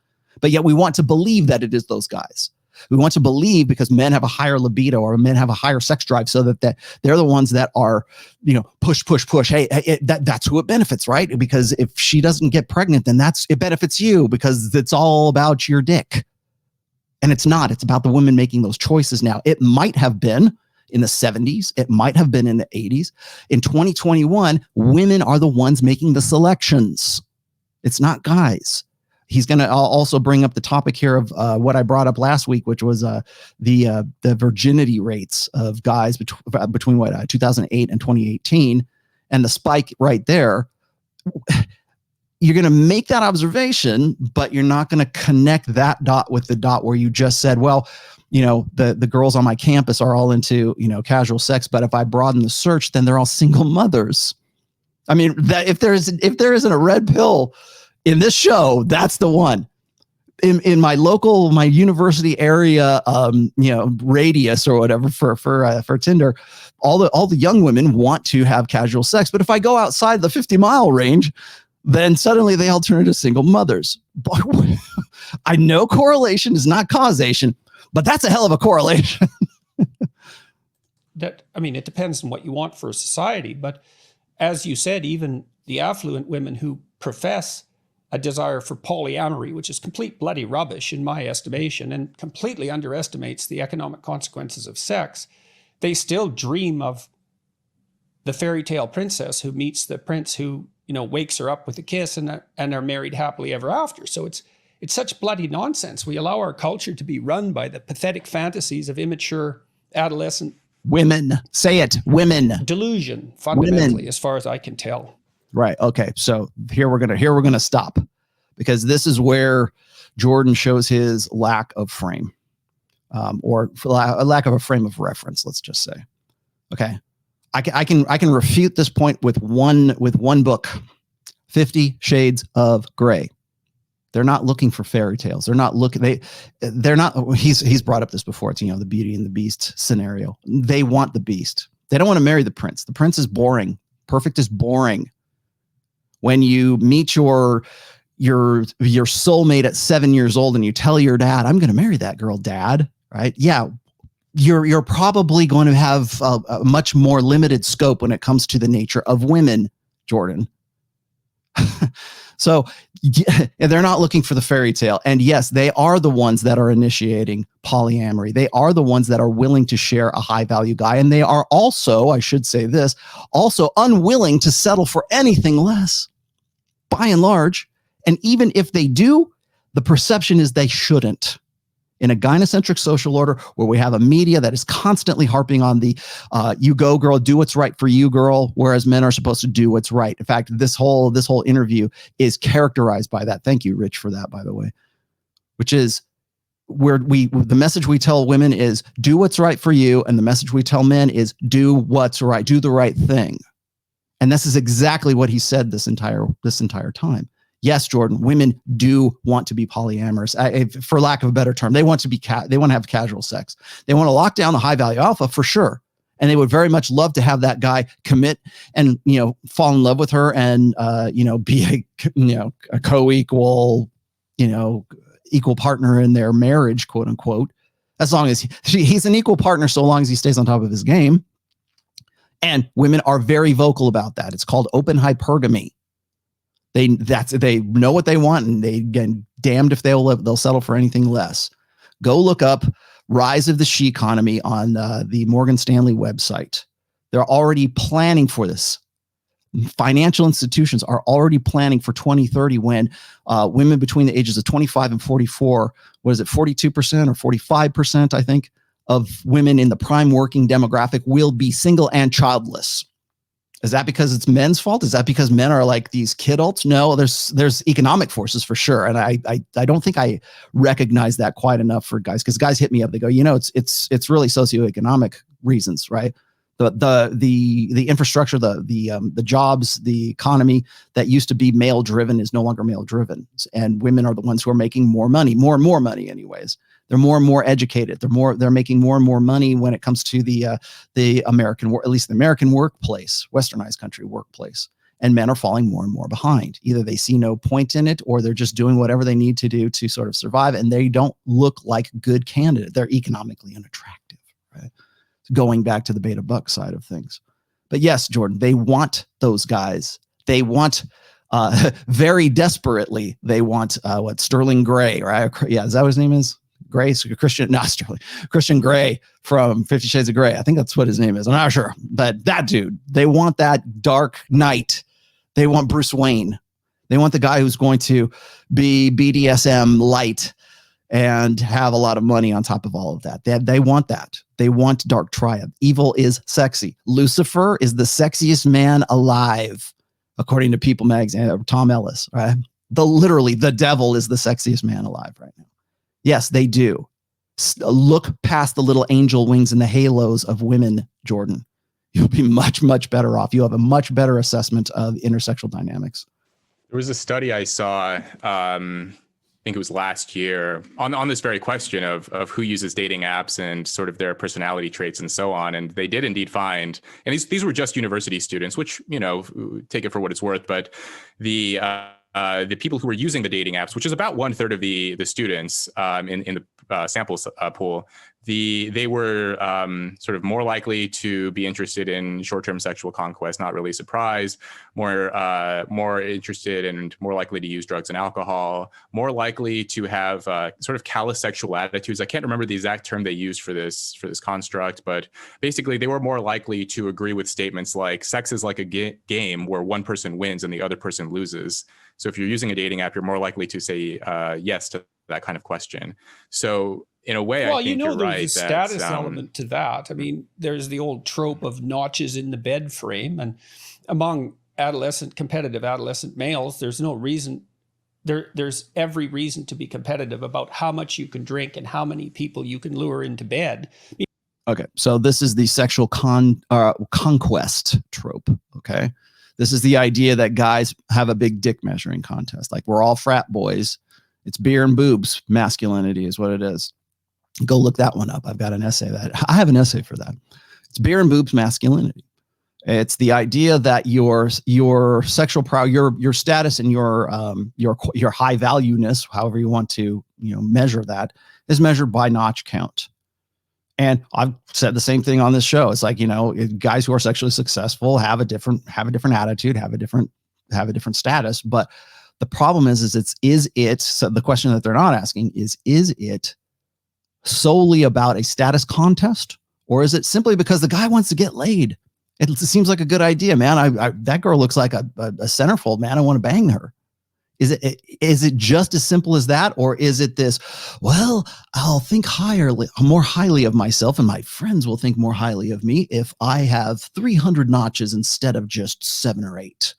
But yet we want to believe that it is those guys. We want to believe because men have a higher libido or men have a higher sex drive, so that they're the ones that are, push. Hey, that's who it benefits, right? Because if she doesn't get pregnant, then it benefits you because it's all about your dick. And it's not. It's about the women making those choices now. It might have been in the 70s. It might have been in the 80s. In 2021, women are the ones making the selections. It's not guys. He's going to also bring up the topic here of what I brought up last week, which was the virginity rates of guys between 2008 and 2018, and the spike right there. You're going to make that observation, but you're not going to connect that dot with the dot where you just said, well, the girls on my campus are all into, casual sex, but if I broaden the search, then they're all single mothers. I mean, that if there isn't a red pill in this show, that's the one. In my university area, radius or whatever for Tinder, all the young women want to have casual sex. But if I go outside the 50-mile range, then suddenly they all turn into single mothers. I know correlation is not causation, but that's a hell of a correlation. It depends on what you want for a society. But as you said, even the affluent women who profess a desire for polyamory, which is complete bloody rubbish in my estimation and completely underestimates the economic consequences of sex, they still dream of the fairy tale princess who meets the prince who, wakes her up with a kiss and are married happily ever after. So it's such bloody nonsense. We allow our culture to be run by the pathetic fantasies of immature adolescent women. Say it, women. Delusion, fundamentally, women. As far as I can tell. Right. Okay. So here we're gonna stop, because this is where Jordan shows his lack of frame, or a lack of a frame of reference. Let's just say. Okay. I can refute this point with one book, 50 Shades of Grey. They're not looking for fairy tales. They're not looking. They're not. He's brought up this before. It's the Beauty and the Beast scenario. They want the beast. They don't want to marry the prince. The prince is boring. Perfect is boring. When you meet your soulmate at 7 years old and you tell your dad, I'm going to marry that girl, Dad, right? Yeah. You're probably going to have a much more limited scope when it comes to the nature of women, Jordan. So they're not looking for the fairy tale. And yes, they are the ones that are initiating polyamory. They are the ones that are willing to share a high value guy. And they are also, I should say this, also unwilling to settle for anything less, by and large. And even if they do, the perception is they shouldn't. In a gynocentric social order where we have a media that is constantly harping on the you go girl, do what's right for you girl, whereas men are supposed to do what's right. In fact, this whole interview is characterized by that. Thank you, Rich, for that, by the way. Which is where the message we tell women is do what's right for you, and the message we tell men is do what's right, do the right thing. And this is exactly what he said this entire time. Yes, Jordan, women do want to be polyamorous, for lack of a better term. They want to have casual sex. They want to lock down the high value alpha for sure. And they would very much love to have that guy commit and, fall in love with her and, be a co-equal, equal partner in their marriage, quote unquote, as long as he's an equal partner, so long as he stays on top of his game. And women are very vocal about that. It's called open hypergamy. They know what they want, and they get damned if they'll settle for anything less. Go look up Rise of the She Economy on the Morgan Stanley website. They're already planning for this. Financial institutions are already planning for 2030 when women between the ages of 25 and 44, 42% or 45%, I think, of women in the prime working demographic will be single and childless. Is that because it's men's fault? Is that because men are like these kidults? No, there's economic forces for sure. And I don't think I recognize that quite enough for guys, because guys hit me up. They go, it's really socioeconomic reasons, right? The infrastructure, the jobs, the economy that used to be male driven is no longer male driven. And women are the ones who are making more and more money anyways. They're more and more educated. They're making more and more money when it comes to the American, at least the American workplace, westernized country workplace. And men are falling more and more behind. Either they see no point in it, or they're just doing whatever they need to do to sort of survive. And they don't look like good candidates. They're economically unattractive, right? Going back to the beta buck side of things. But yes, Jordan, they want those guys. They want very desperately. They want Sterling Gray, right? Yeah, is that what his name is? Gray, Christian Gray from 50 Shades of Grey. I think that's what his name is. I'm not sure, but that dude, they want that Dark Knight. They want Bruce Wayne. They want the guy who's going to be BDSM light and have a lot of money on top of all of that. They want that. They want Dark Triad. Evil is sexy. Lucifer is the sexiest man alive, according to People magazine, Tom Ellis, right? Literally, the devil is the sexiest man alive right now. Yes, they do. Look past the little angel wings and the halos of women, Jordan. You'll be much, much better off. You have a much better assessment of intersexual dynamics. There was a study I saw, I think it was last year, on this very question of who uses dating apps and sort of their personality traits and so on. And they did indeed find, and these were just university students, which, take it for what it's worth, but the people who were using the dating apps, which is about 1/3 of the students in the sample pool, they were sort of more likely to be interested in short-term sexual conquest, not really surprised, more interested and more likely to use drugs and alcohol, more likely to have sort of callous sexual attitudes. I can't remember the exact term they used for this construct, but basically they were more likely to agree with statements like sex is like a game where one person wins and the other person loses. So if you're using a dating app, you're more likely to say yes to that kind of question. So in a way, I think you're right. There's a status element to that. I mean, there's the old trope of notches in the bed frame, and among competitive adolescent males, there's no reason. There's every reason to be competitive about how much you can drink and how many people you can lure into bed. Okay, so this is the sexual conquest trope. Okay. This is the idea that guys have a big dick measuring contest. Like, we're all frat boys. It's beer and boobs. Masculinity is what it is. Go look that one up. I've got an essay I have an essay for that. It's beer and boobs masculinity. It's the idea that your sexual prowess, your status and your high valueness, however you want to measure that, is measured by notch count. And I've said the same thing on this show. It's like, guys who are sexually successful have a different attitude, have a different status. But the problem is it, so the question that they're not asking is it solely about a status contest, or is it simply because the guy wants to get laid? It seems like a good idea, man. That girl looks like a centerfold, man. I want to bang her. Is it just as simple as that? Or is it this, well, I'll think more highly of myself, and my friends will think more highly of me if I have 300 notches instead of just 7 or 8.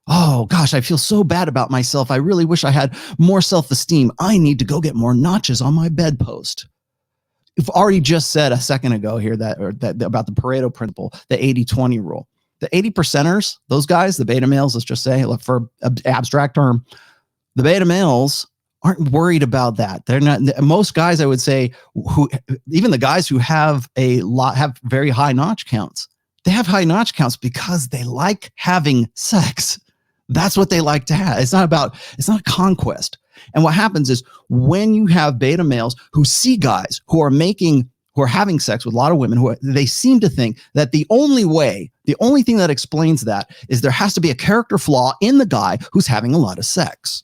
Oh gosh, I feel so bad about myself. I really wish I had more self-esteem. I need to go get more notches on my bedpost. You've already just said a second ago here that about the Pareto principle, the 80-20 rule. The 80%ers, those guys, the beta males, let's just say, look, for abstract term, the beta males aren't worried about that. They're not. Most guys, I would say, even the guys who have very high notch counts. They have high notch counts because they like having sex. That's what they like to have. It's not a conquest. And what happens is when you have beta males who see guys who are having sex with a lot of women, they seem to think that the only thing that explains that is there has to be a character flaw in the guy who's having a lot of sex.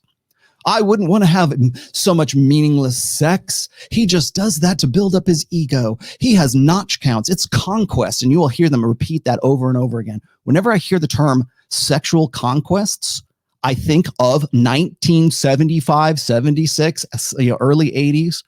I wouldn't want to have so much meaningless sex. He just does that to build up his ego. He has notch counts. It's conquest. And you will hear them repeat that over and over again. Whenever I hear the term sexual conquests, I think of 1975, 76, early 80s.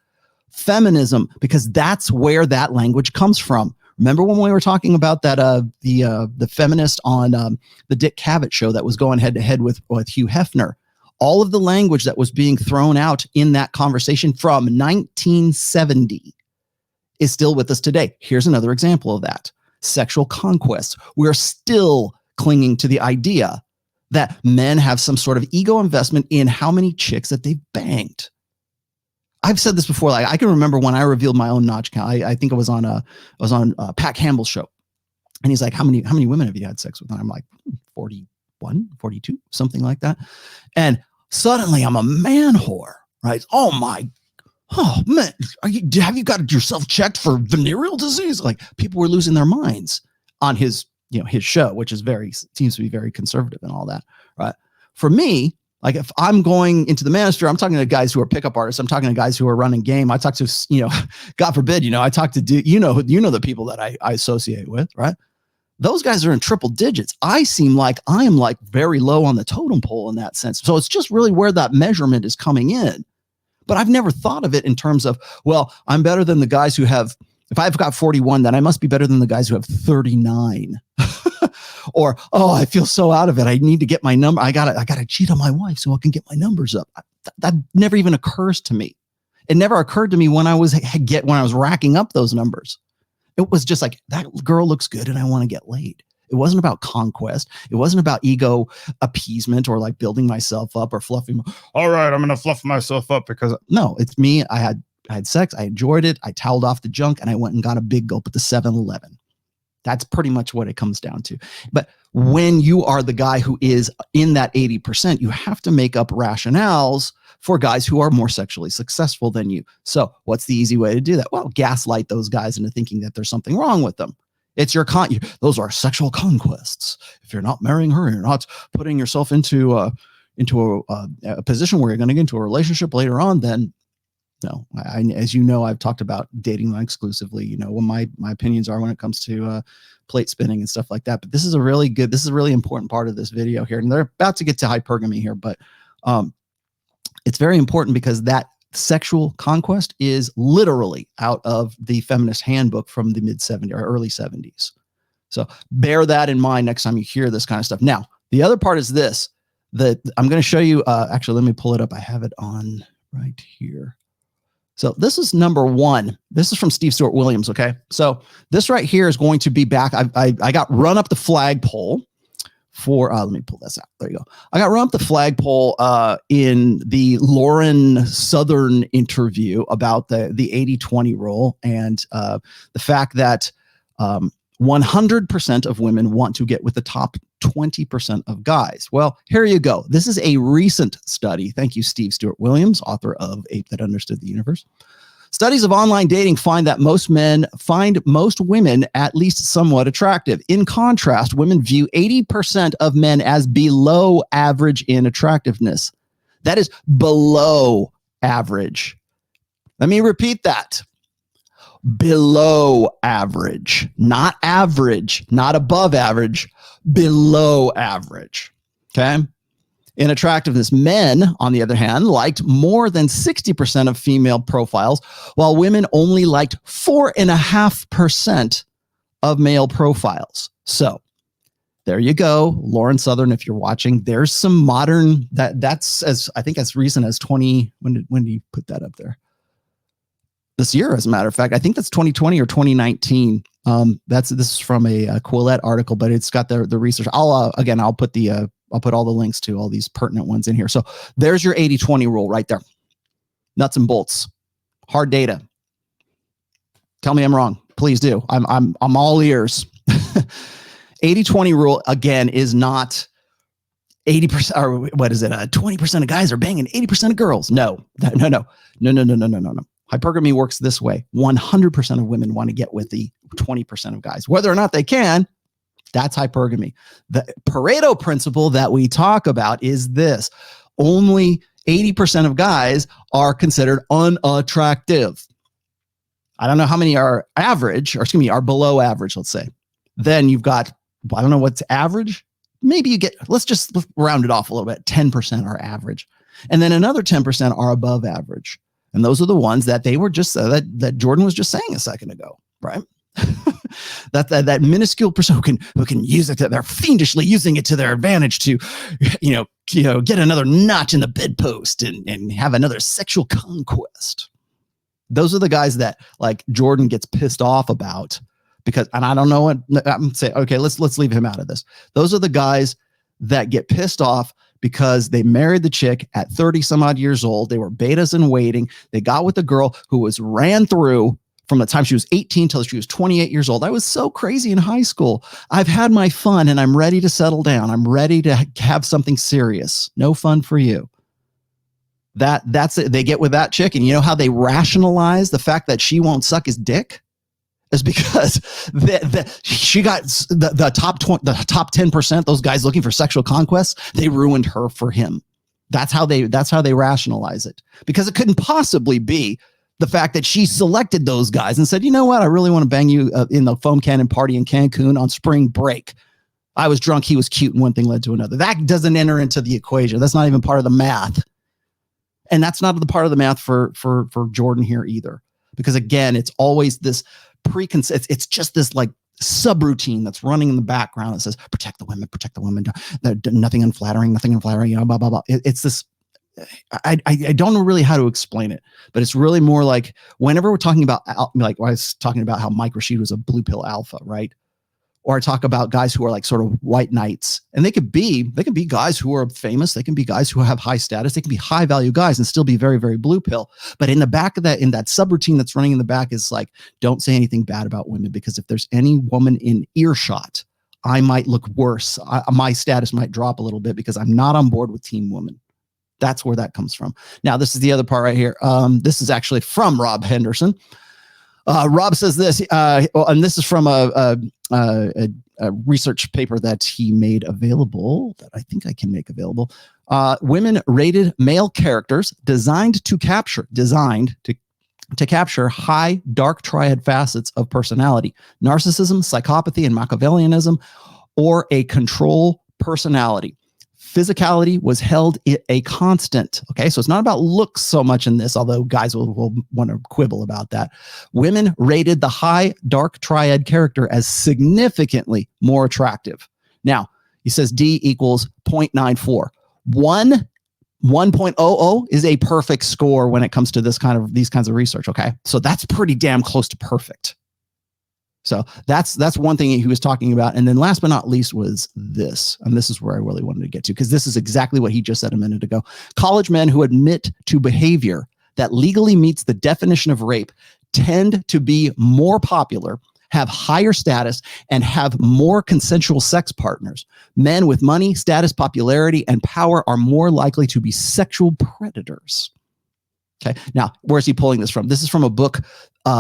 Feminism, because that's where that language comes from. Remember when we were talking about that the feminist on the Dick Cavett show that was going head to head with Hugh Hefner? All of the language that was being thrown out in that conversation from 1970 is still with us today. Here's another example of that. Sexual conquest. We're still clinging to the idea that men have some sort of ego investment in how many chicks that they've banged. I've said this before. Like, I can remember when I revealed my own notch count. I think it was on Pat Campbell's show, and he's like, "How many women have you had sex with?" And I'm like, 41, 42, something like that. And suddenly, I'm a man whore, right? Oh man, have you got yourself checked for venereal disease? Like, people were losing their minds on his show, which is seems to be very conservative and all that, right? For me, like, if I'm going into the manosphere, I'm talking to guys who are pickup artists. I'm talking to guys who are running game. I talk to, God forbid, I talk to, the people that I associate with, right? Those guys are in triple digits. I seem like I am like very low on the totem pole in that sense. So it's just really where that measurement is coming in. But I've never thought of it in terms of, well, I'm better than the guys who have, if I've got 41, then I must be better than the guys who have 39. Or, oh, I feel so out of it. I need to get my number. I gotta cheat on my wife so I can get my numbers up. That never even occurs to me. It never occurred to me when I was racking up those numbers. It was just like, that girl looks good and I want to get laid. It wasn't about conquest. It wasn't about ego appeasement or like building myself up or fluffing. All right, I'm going to fluff myself up because no, it's me. I had sex. I enjoyed it. I toweled off the junk and I went and got a big gulp at the 7-Eleven. That's pretty much what it comes down to. But when you are the guy who is in that 80%, you have to make up rationales for guys who are more sexually successful than you. So what's the easy way to do that? Well, gaslight those guys into thinking that there's something wrong with them. It's those are sexual conquests. If you're not marrying her, you're not putting yourself into a position where you're going to get into a relationship later on, then no. As you know, I've talked about dating exclusively, what my opinions are when it comes to plate spinning and stuff like that. But this is a really important part of this video here. And they're about to get to hypergamy here, but it's very important because that sexual conquest is literally out of the feminist handbook from the mid 70s or early 70s. So bear that in mind next time you hear this kind of stuff. Now, the other part is this, that I'm going to show you. Actually, let me pull it up. I have it on right here. So this is number one. This is from Steve Stewart Williams. Okay. So this right here is going to be back. I got run up the flagpole for, let me pull this out. There you go. I got run up the flagpole in the Lauren Southern interview about the 80-20 rule and the fact that 100% of women want to get with the top 20% of guys. Well, here you go. This is a recent study. Thank you, Steve Stewart Williams, author of Ape That Understood the Universe. Studies of online dating find that most men find most women at least somewhat attractive. In contrast, women view 80% of men as below average in attractiveness. That is below average. Let me repeat that. Below average, not average, not above average, below average. Okay. In attractiveness, men, on the other hand, liked more than 60% of female profiles, while women only liked 4.5% of male profiles. So there you go. Lauren Southern, if you're watching, there's some modern that's as I think as recent as 20. When do you put that up there? This year, as a matter of fact, I think that's 2020 or 2019. This is from a Quillette article, but it's got the research. I'll put all the links to all these pertinent ones in here. So there's your 80-20 rule right there. Nuts and bolts, hard data. Tell me I'm wrong. Please do. I'm all ears. 80-20 rule again is not 80% or what is it? 20% of guys are banging 80% of girls. No. Hypergamy works this way. 100% of women want to get with the 20% of guys. Whether or not they can, that's hypergamy. The Pareto principle that we talk about is this. Only 80% of guys are considered unattractive. I don't know how many are average, are below average, let's say. Then you've got, I don't know what's average. Maybe you get, let's round it off a little bit. 10% are average. And then another 10% are above average. And those are the ones that they were just, that Jordan was just saying a second ago, right? that minuscule person who can use it, they're fiendishly using it to their advantage to, get another notch in the bedpost and have another sexual conquest. Those are the guys that like Jordan gets pissed off about because, and I don't know what I'm saying. Okay, let's leave him out of this. Those are the guys that get pissed off because they married the chick at 30 some odd years old. They were betas in waiting. They got with a girl who was ran through from the time she was 18 till she was 28 years old. I was so crazy in high school. I've had my fun and I'm ready to settle down. I'm ready to have something serious. No fun for you. That's it. They get with that chick, and you know how they rationalize the fact that she won't suck his dick is because she got the top 10%. Those guys looking for sexual conquests, they ruined her for him. That's how they rationalize it, because it couldn't possibly be the fact that she selected those guys and said, you know what, I really want to bang you in the foam cannon party in Cancun on spring break. I was drunk, he was cute, and one thing led to another. That doesn't enter into the equation. That's not even part of the math. And that's not the part of the math for Jordan here either. Because again, it's always this preconceived, it's just this like subroutine that's running in the background that says, protect the women, nothing unflattering, blah, blah, blah. It's this, I don't know really how to explain it, but it's really more like whenever we're talking about, like I was talking about how Mike Rashid was a blue pill alpha, right? Or I talk about guys who are like sort of white knights, and they could be guys who are famous. They can be guys who have high status. They can be high value guys and still be very, very blue pill. But in the back of that, in that subroutine that's running in the back is like, don't say anything bad about women, because if there's any woman in earshot, I might look worse. My status might drop a little bit because I'm not on board with Team Woman. That's where that comes from. Now, this is the other part right here. This is actually from Rob Henderson. Rob says this, and this is from a research paper that he made available, that I think I can make available. Women rated male characters designed to capture high dark triad facets of personality: narcissism, psychopathy, and Machiavellianism, or a control personality. Physicality was held a constant. Okay, so it's not about looks so much in this, although guys will want to quibble about that. Women rated the high dark triad character as significantly more attractive. Now, he says D equals 0.94. 1.00 is a perfect score when it comes to these kinds of research. Okay, so that's pretty damn close to perfect. So that's one thing he was talking about. And then last but not least was this. And this is where I really wanted to get to, because this is exactly what he just said a minute ago. College men who admit to behavior that legally meets the definition of rape tend to be more popular, have higher status, and have more consensual sex partners. Men with money, status, popularity, and power are more likely to be sexual predators. Okay. Now, where's he pulling this from? This is from a book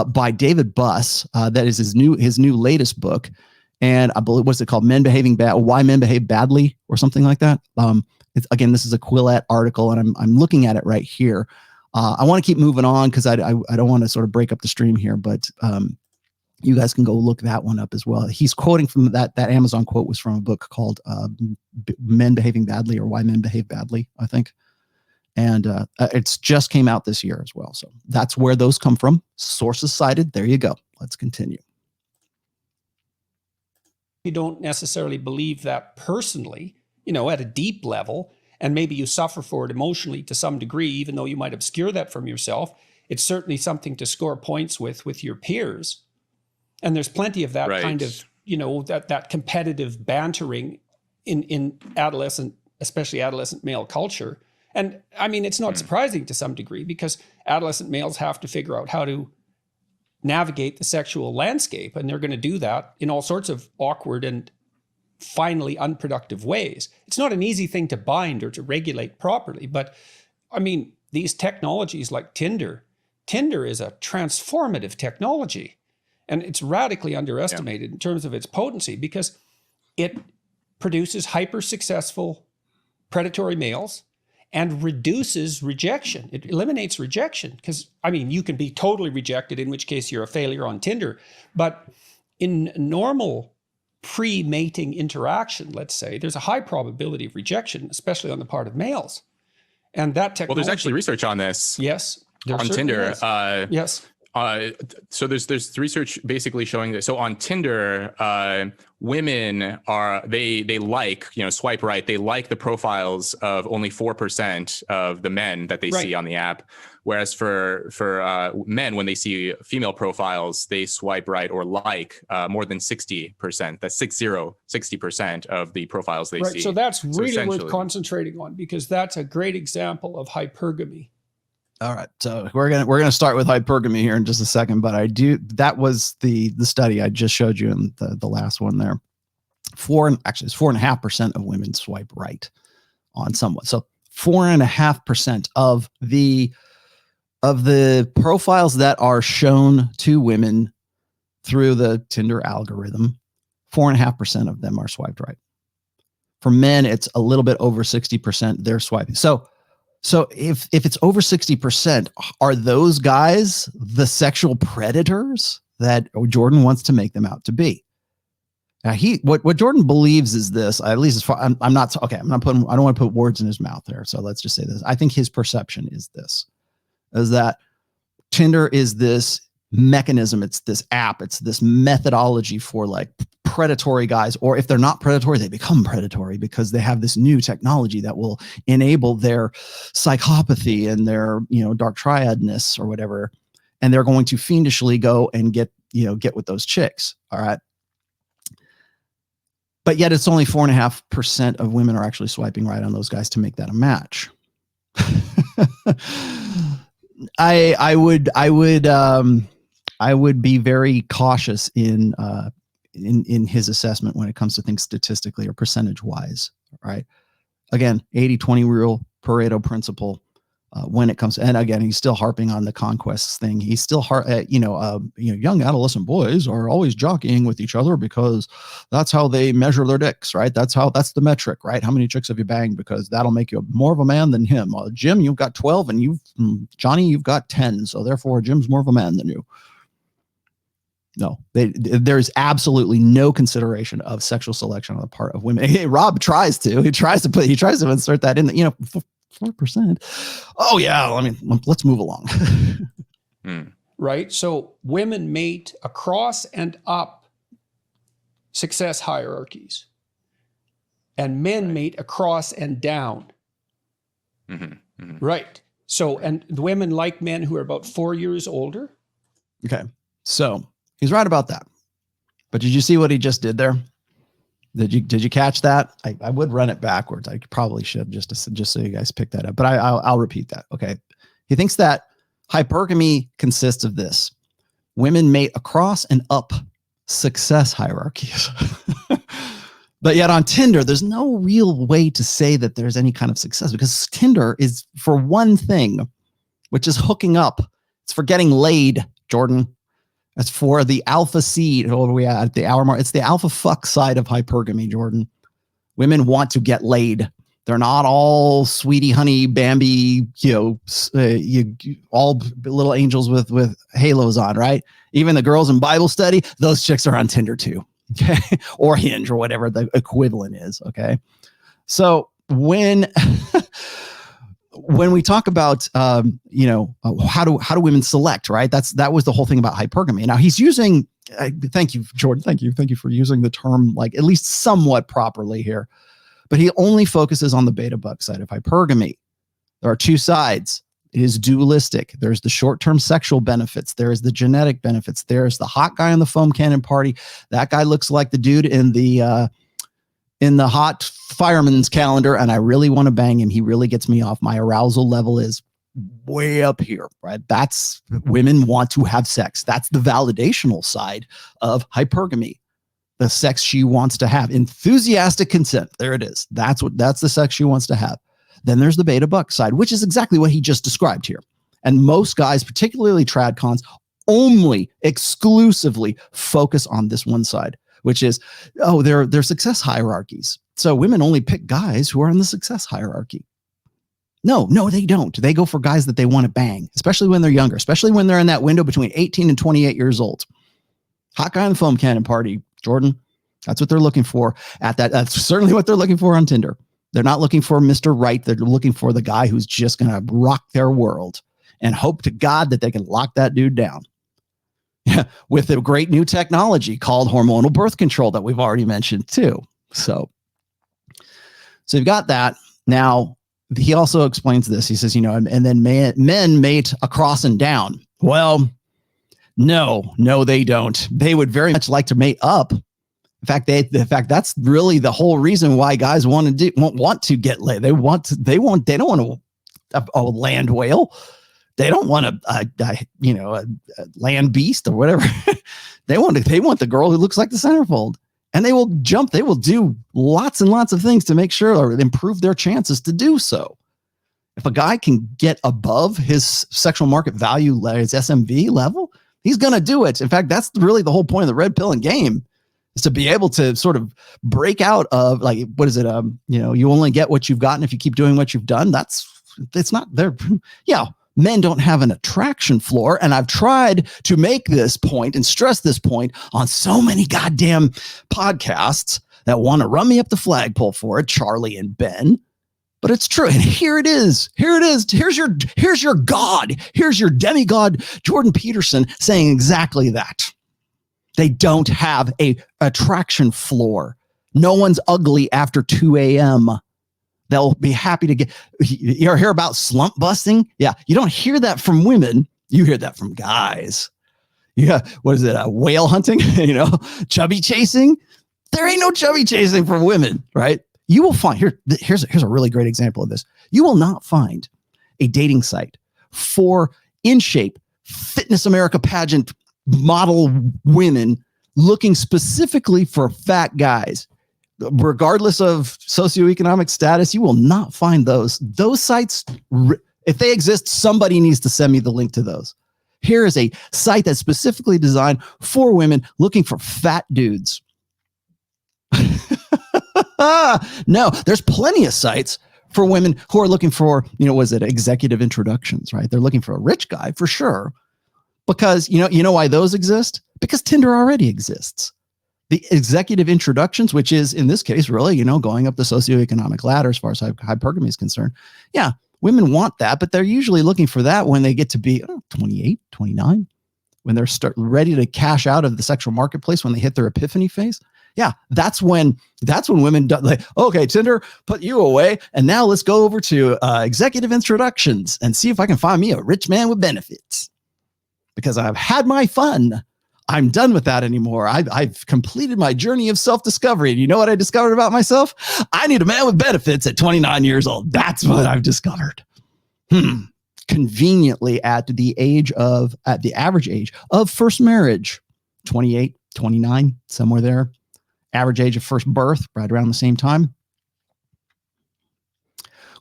by David Buss. That is his new latest book. And I believe, what's it called? Why Men Behave Badly, or something like that. Again, this is a Quillette article, and I'm looking at it right here. I want to keep moving on because I don't want to sort of break up the stream here, but you guys can go look that one up as well. He's quoting from that Amazon quote was from a book called Men Behaving Badly, or Why Men Behave Badly, I think. And it's just came out this year as well. So that's where those come from. Sources cited. There you go. Let's continue. You don't necessarily believe that personally, at a deep level, and maybe you suffer for it emotionally to some degree, even though you might obscure that from yourself. It's certainly something to score points with your peers. And there's plenty of that kind of, that competitive bantering in adolescent, especially adolescent male culture. And I mean, it's not surprising to some degree, because adolescent males have to figure out how to navigate the sexual landscape. And they're going to do that in all sorts of awkward and finally unproductive ways. It's not an easy thing to bind or to regulate properly. But I mean, these technologies like Tinder is a transformative technology. And it's radically underestimated in terms of its potency, because it produces hyper successful predatory males and reduces rejection. It eliminates rejection, because, I mean, you can be totally rejected, in which case you're a failure on Tinder. But in normal pre-mating interaction, let's say, there's a high probability of rejection, especially on the part of males. And that technology... Well, there's actually research on this. Yes. On Tinder. Yes. So there's research basically showing that. So on Tinder, women they like, swipe right. They like the profiles of only 4% of the men that they see on the app. Whereas for men, when they see female profiles, they swipe right or like more than 60%. That's 60% of the profiles they see. So that's really worth concentrating on, because that's a great example of hypergamy. All right, so we're gonna start with hypergamy here in just a second, but that was the study I just showed you in the last one there. It's 4.5% of women swipe right on someone. So 4.5% of the profiles that are shown to women through the Tinder algorithm, 4.5% of them are swiped right. For men, it's a little bit over 60% they're swiping. So if it's over 60%, are those guys the sexual predators that Jordan wants to make them out to be? Now what Jordan believes is this, at least as far, I don't want to put words in his mouth there. So let's just say this. I think his perception is that Tinder is this mechanism. It's this app. It's this methodology for like predatory guys, or if they're not predatory, they become predatory because they have this new technology that will enable their psychopathy and their, dark triadness or whatever. And they're going to fiendishly go and get with those chicks. All right. But yet it's only 4.5% of women are actually swiping right on those guys to make that a match. I would be very cautious in his assessment when it comes to things statistically or percentage wise. Right. Again, 80-20 rule, Pareto principle. When it comes, and again, he's still harping on the conquests thing. He's still young adolescent boys are always jockeying with each other because that's how they measure their dicks, right? That's the metric, right? How many chicks have you banged? Because that'll make you more of a man than him. Jim, you've got 12, and Johnny, you've got 10. So therefore, Jim's more of a man than you. No, there's absolutely no consideration of sexual selection on the part of women. Hey, Rob tries to insert that in. 4%. Oh yeah. Let's move along. Right. So women mate across and up success hierarchies, and men mate across and down. Mm-hmm. Mm-hmm. Right. So, and the women like men who are about 4 years older. Okay. So he's right about that. But did you see what he just did there? Did you catch that? I would run it backwards. I probably should just so you guys pick that up. But I'll repeat that. Okay. He thinks that hypergamy consists of this: women mate across and up success hierarchies. But yet on Tinder, there's no real way to say that there's any kind of success, because Tinder is for one thing, which is hooking up. It's for getting laid, Jordan. That's for the alpha seed. What are we at the hour mark? It's the alpha fuck side of hypergamy, Jordan. Women want to get laid. They're not all sweetie, honey, Bambi, all little angels with halos on, right? Even the girls in Bible study, those chicks are on Tinder too, okay? Or Hinge or whatever the equivalent is, okay? So when we talk about, how do women select, right? That was the whole thing about hypergamy. Now he's using, thank you, Jordan. Thank you for using the term, like at least somewhat properly here, but he only focuses on the beta buck side of hypergamy. There are two sides. It is dualistic. There's the short-term sexual benefits. There is the genetic benefits. There's the hot guy on the foam cannon party. That guy looks like the dude in the hot fireman's calendar, and I really want to bang him. He really gets me off. My arousal level is way up here, right? That's women want to have sex. That's the validational side of hypergamy. The sex she wants to have. Enthusiastic consent. There it is. That's the sex she wants to have. Then there's the beta buck side, which is exactly what he just described here. And most guys, particularly trad cons, only exclusively focus on this one side, which is, they're success hierarchies. So women only pick guys who are in the success hierarchy. No, they don't. They go for guys that they want to bang, especially when they're younger, especially when they're in that window between 18 and 28 years old. Hot guy on the foam cannon party, Jordan. That's what they're looking for at that. That's certainly what they're looking for on Tinder. They're not looking for Mr. Right. They're looking for the guy who's just going to rock their world and hope to God that they can lock that dude down. with a great new technology called hormonal birth control that we've already mentioned too. So you've got that. Now, he also explains this. He says, and then men mate across and down. Well, no, they don't. They would very much like to mate up. In fact, that's really the whole reason why guys want to get laid. They don't want a land whale. They don't want a land beast or whatever. They want the girl who looks like the centerfold, and they will jump. They will do lots and lots of things to make sure or improve their chances to do so. If a guy can get above his sexual market value, his SMV level, he's going to do it. In fact, that's really the whole point of the red pill game, is to be able to sort of break out of, like, what is it? You only get what you've gotten if you keep doing what you've done. It's not there. Yeah. Men don't have an attraction floor. And I've tried to make this point and stress this point on so many goddamn podcasts that want to run me up the flagpole for it, Charlie and Ben. But it's true. And here it is. Here's your God. Here's your demigod, Jordan Peterson, saying exactly that. They don't have a attraction floor. No one's ugly after 2 a.m. They'll be happy to get. You hear about slump busting? Yeah, you don't hear that from women. You hear that from guys. Yeah, what is it? Whale hunting? Chubby chasing? There ain't no chubby chasing for women, right? You will find here's a really great example of this. You will not find a dating site for in shape Fitness America pageant model women looking specifically for fat guys. Regardless of socioeconomic status, you will not find those sites. If they exist, somebody needs to send me the link to those. Here is a site that's specifically designed for women looking for fat dudes. No, there's plenty of sites for women who are looking for, executive introductions, right? They're looking for a rich guy for sure. Because you know why those exist? Because Tinder already exists. The executive introductions, which is in this case, really, going up the socioeconomic ladder as far as hypergamy is concerned. Yeah, women want that, but they're usually looking for that when they get to be 28, 29, when they're ready to cash out of the sexual marketplace, when they hit their epiphany phase. Yeah, that's when women do, like, okay, Tinder, put you away, and now let's go over to executive introductions and see if I can find me a rich man with benefits. Because I've had my fun. I'm done with that anymore. I've completed my journey of self-discovery. And you know what I discovered about myself? I need a man with benefits at 29 years old. That's what I've discovered. Conveniently at the average age of first marriage, 28, 29, somewhere there. Average age of first birth, right around the same time.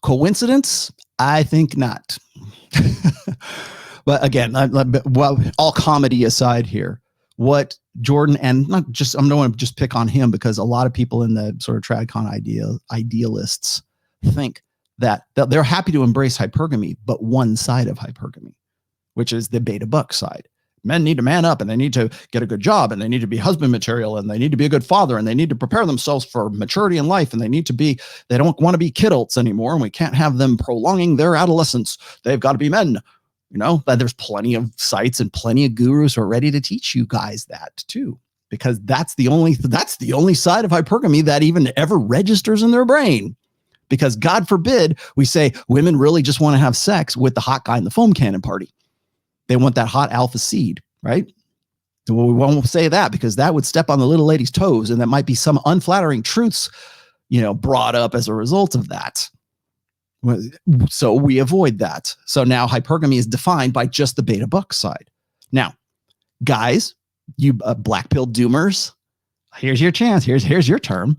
Coincidence? I think not. But again, all comedy aside here, what Jordan, and not just, I don't want to just pick on him, because a lot of people in the sort of TradCon idealists think that they're happy to embrace hypergamy, but one side of hypergamy, which is the beta buck side. Men need to man up, and they need to get a good job, and they need to be husband material, and they need to be a good father, and they need to prepare themselves for maturity in life, and they don't want to be kidults anymore, and we can't have them prolonging their adolescence. They've got to be men. There's plenty of sites and plenty of gurus who are ready to teach you guys that too, because that's the only side of hypergamy that even ever registers in their brain. Because God forbid we say women really just want to have sex with the hot guy in the foam cannon party. They want that hot alpha seed, right? Well, we won't say that, because that would step on the little lady's toes, and that might be some unflattering truths, brought up as a result of that. So we avoid that. So now hypergamy is defined by just the beta buck side. Now, guys, you black pill doomers, here's your chance. Here's your term.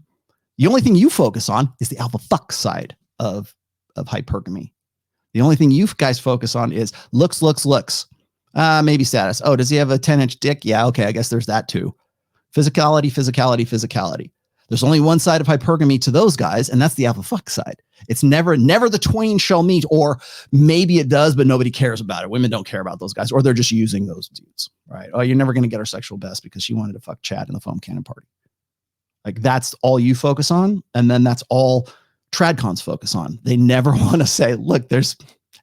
The only thing you focus on is the alpha fuck side of hypergamy. The only thing you guys focus on is looks. Maybe status. Oh, does he have a 10-inch dick? Yeah, okay, I guess there's that too. Physicality. There's only one side of hypergamy to those guys, and that's the alpha fuck side. It's never the twain shall meet, or maybe it does, but nobody cares about it. Women don't care about those guys, or they're just using those dudes, right? Oh, you're never going to get her sexual best because she wanted to fuck Chad in the foam cannon party. Like, that's all you focus on, and then that's all TradCons focus on. They never want to say, look, there's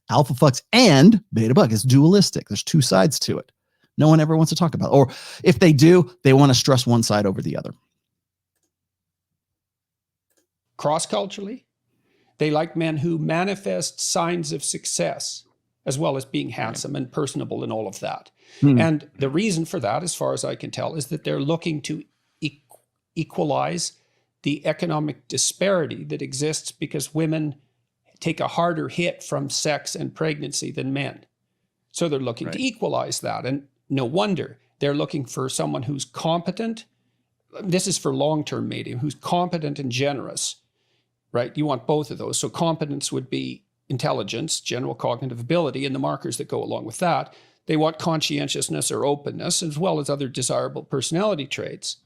alpha fucks and beta buck. It's dualistic. There's two sides to it. No one ever wants to talk about it. Or if they do, they want to stress one side over the other. Cross-culturally, they like men who manifest signs of success, as well as being handsome and personable and all of that. And the reason for that, as far as I can tell, is that they're looking to equalize the economic disparity that exists because women take a harder hit from sex and pregnancy than men. So they're looking to equalize that. And no wonder they're looking for someone who's competent. This is for long-term mating, who's competent and generous, right? You want both of those. So competence would be intelligence, general cognitive ability, and the markers that go along with that. They want conscientiousness or openness, as well as other desirable personality traits.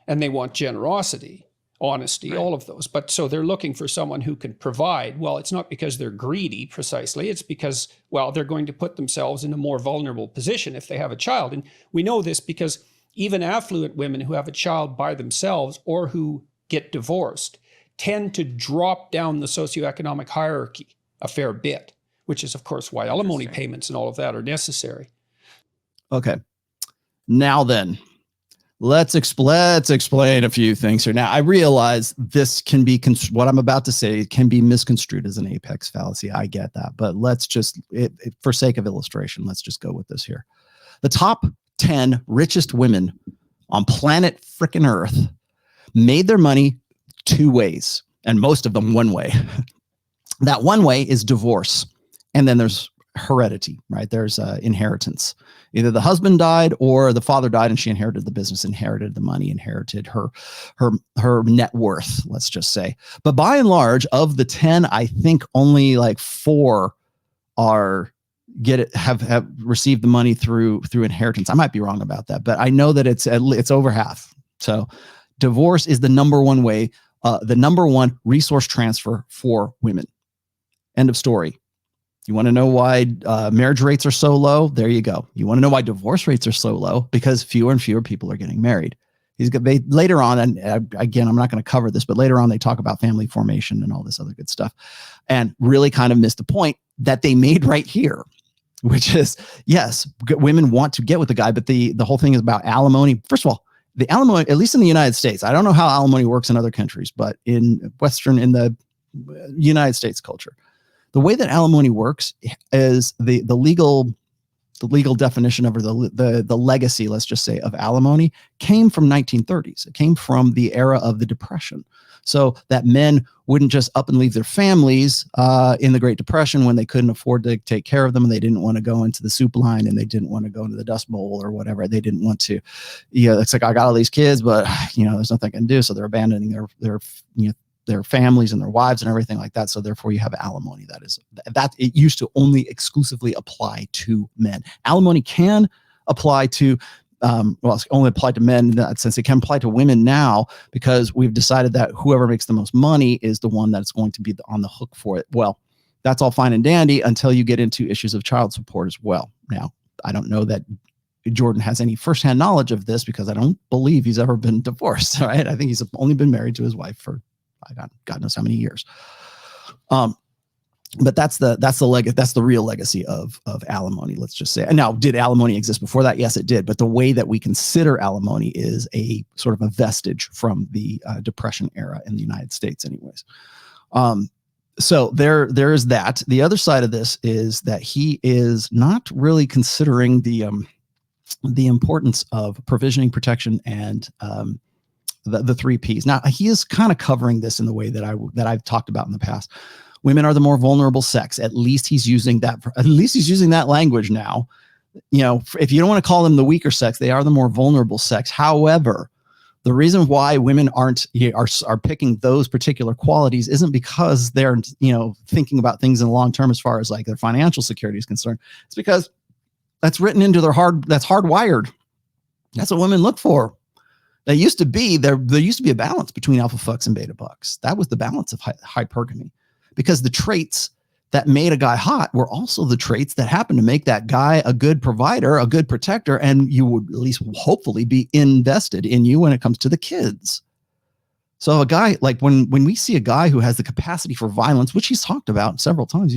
And they want generosity, honesty, all of those. But so they're looking for someone who can provide. Well, it's not because they're greedy precisely. It's because, well, they're going to put themselves in a more vulnerable position if they have a child. And we know this because even affluent women who have a child by themselves or who get divorced tend to drop down the socioeconomic hierarchy a fair bit, which is, of course, why alimony payments and all of that are necessary. Okay. Now then, let's explain a few things here. Now, I realize this can be, what I'm about to say can be misconstrued as an apex fallacy. I get that. But let's just, for sake of illustration, let's just go with this here. The top 10 richest women on planet frickin' Earth made their money two ways, and most of them one way. That one way is divorce. And then there's heredity, right? There's inheritance. Either the husband died or the father died and she inherited the business, inherited the money, inherited her net worth, let's just say. But by and large, of the 10, I think only like 4 have received the money through inheritance. I might be wrong about that, but I know that it's over half. So divorce is the number one way, the number one resource transfer for women. End of story. You want to know why marriage rates are so low? There you go. You want to know why divorce rates are so low? Because fewer and fewer people are getting married. Later on, and again, I'm not going to cover this, but later on they talk about family formation and all this other good stuff, and really kind of missed the point that they made right here, which is, yes, women want to get with the guy, but the whole thing is about alimony. First of all, the alimony, at least in the United States, I don't know how alimony works in other countries, but in the United States culture, the way that alimony works is the legal definition of, or the legacy, let's just say, of alimony came from 1930s. It came from the era of the Depression. So that men wouldn't just up and leave their families in the Great Depression when they couldn't afford to take care of them, and they didn't want to go into the soup line, and they didn't want to go into the dust bowl or whatever. They didn't want to, it's like, I got all these kids, but there's nothing I can do. So they're abandoning their families and their wives and everything like that. So therefore you have alimony. That it used to only exclusively apply to men. Alimony can apply to, it's only applied to men in that sense. It can apply to women now because we've decided that whoever makes the most money is the one that's going to be on the hook for it. Well, that's all fine and dandy until you get into issues of child support as well. Now, I don't know that Jordan has any firsthand knowledge of this because I don't believe he's ever been divorced. Right? I think he's only been married to his wife for God knows how many years. But that's the real legacy of alimony, let's just say. And now, did alimony exist before that? Yes, it did. But the way that we consider alimony is a sort of a vestige from the Depression era in the United States anyways. So there is that. The other side of this is that he is not really considering the importance of provisioning, protection, and the 3 Ps. Now, he is kind of covering this in the way that I've talked about in the past. Women are the more vulnerable sex. At least he's using that language now. If you don't want to call them the weaker sex, they are the more vulnerable sex. However, the reason why women are picking those particular qualities isn't because they're thinking about things in the long term as far as like their financial security is concerned. It's because that's written into that's hardwired. That's what women look for. There used to be a balance between alpha fucks and beta bucks. That was the balance of hypergamy, because the traits that made a guy hot were also the traits that happened to make that guy a good provider, a good protector, and you would at least hopefully be invested in you when it comes to the kids. So a guy, like when we see a guy who has the capacity for violence, which he's talked about several times,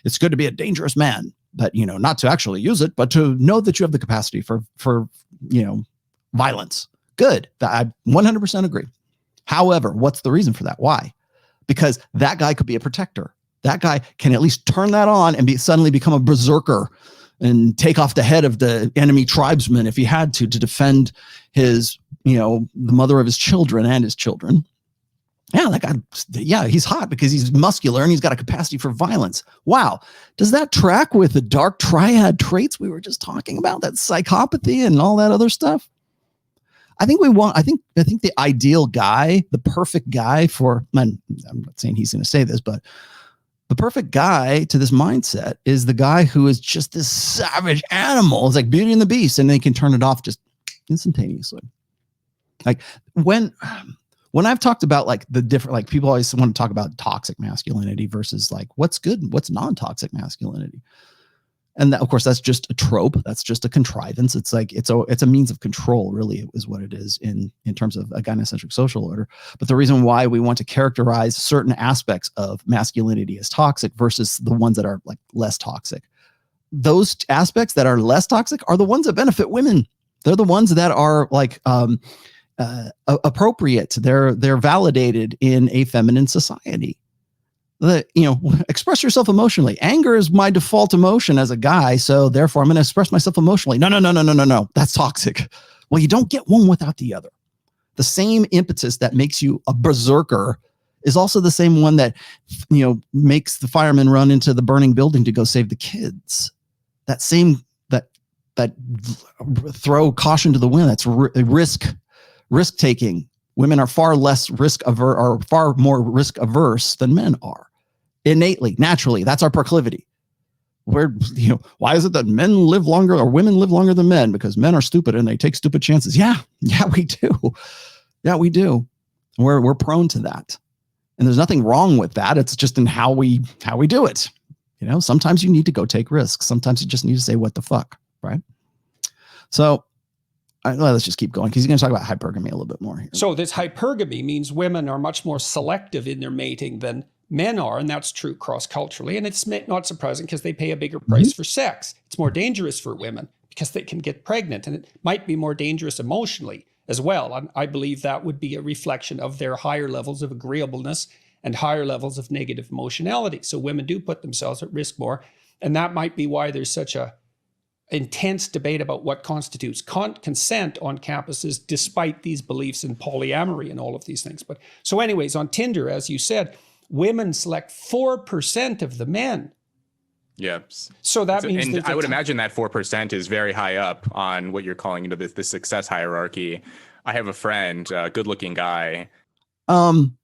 it's good to be a dangerous man. that, not to actually use it, but to know that you have the capacity for violence. Good. I 100% agree. However, what's the reason for that? Why? Because that guy could be a protector. That guy can at least turn that on and suddenly become a berserker and take off the head of the enemy tribesman if he had to defend his, the mother of his children and his children. Yeah, that guy, he's hot because he's muscular and he's got a capacity for violence. Wow. Does that track with the dark triad traits we were just talking about, that psychopathy and all that other stuff? I think the ideal guy, the perfect guy I'm not saying he's going to say this, but the perfect guy to this mindset is the guy who is just this savage animal. It's like Beauty and the Beast, and they can turn it off just instantaneously. Like when I've talked about like the different, like people always want to talk about toxic masculinity versus like what's good and what's non-toxic masculinity. And that, of course, that's just a trope. That's just a contrivance. It's like it's a means of control, really, is what it is in terms of a gynocentric social order. But the reason why we want to characterize certain aspects of masculinity as toxic versus the ones that are like less toxic, those aspects that are less toxic are the ones that benefit women. They're the ones that are like appropriate. They're validated in a feminine society. Express yourself emotionally. Anger is my default emotion as a guy, so therefore I'm going to express myself emotionally. No. That's toxic. Well, you don't get one without the other. The same impetus that makes you a berserker is also the same one that, makes the firemen run into the burning building to go save the kids. That throw caution to the wind. That's risk taking. Women are far less far more risk averse than men are. Innately, naturally, that's our proclivity. Why is it that men live longer or women live longer than men? Because men are stupid and they take stupid chances. Yeah, we do. Yeah, we do. We're prone to that. And there's nothing wrong with that. It's just in how we do it. Sometimes you need to go take risks. Sometimes you just need to say, what the fuck, right? So let's just keep going because he's going to talk about hypergamy a little bit more here. So this hypergamy means women are much more selective in their mating than men are, and that's true cross-culturally. And it's not surprising because they pay a bigger price for sex. It's more dangerous for women because they can get pregnant, and it might be more dangerous emotionally as well. And I believe that would be a reflection of their higher levels of agreeableness and higher levels of negative emotionality. So women do put themselves at risk more, and that might be why there's such a intense debate about what constitutes consent on campuses, despite these beliefs in polyamory and all of these things. But so anyways, on Tinder, as you said, women select 4% of the men. Yes. So that means, and I would imagine that 4% is very high up on what you're calling, the success hierarchy. I have a friend, a good-looking guy. On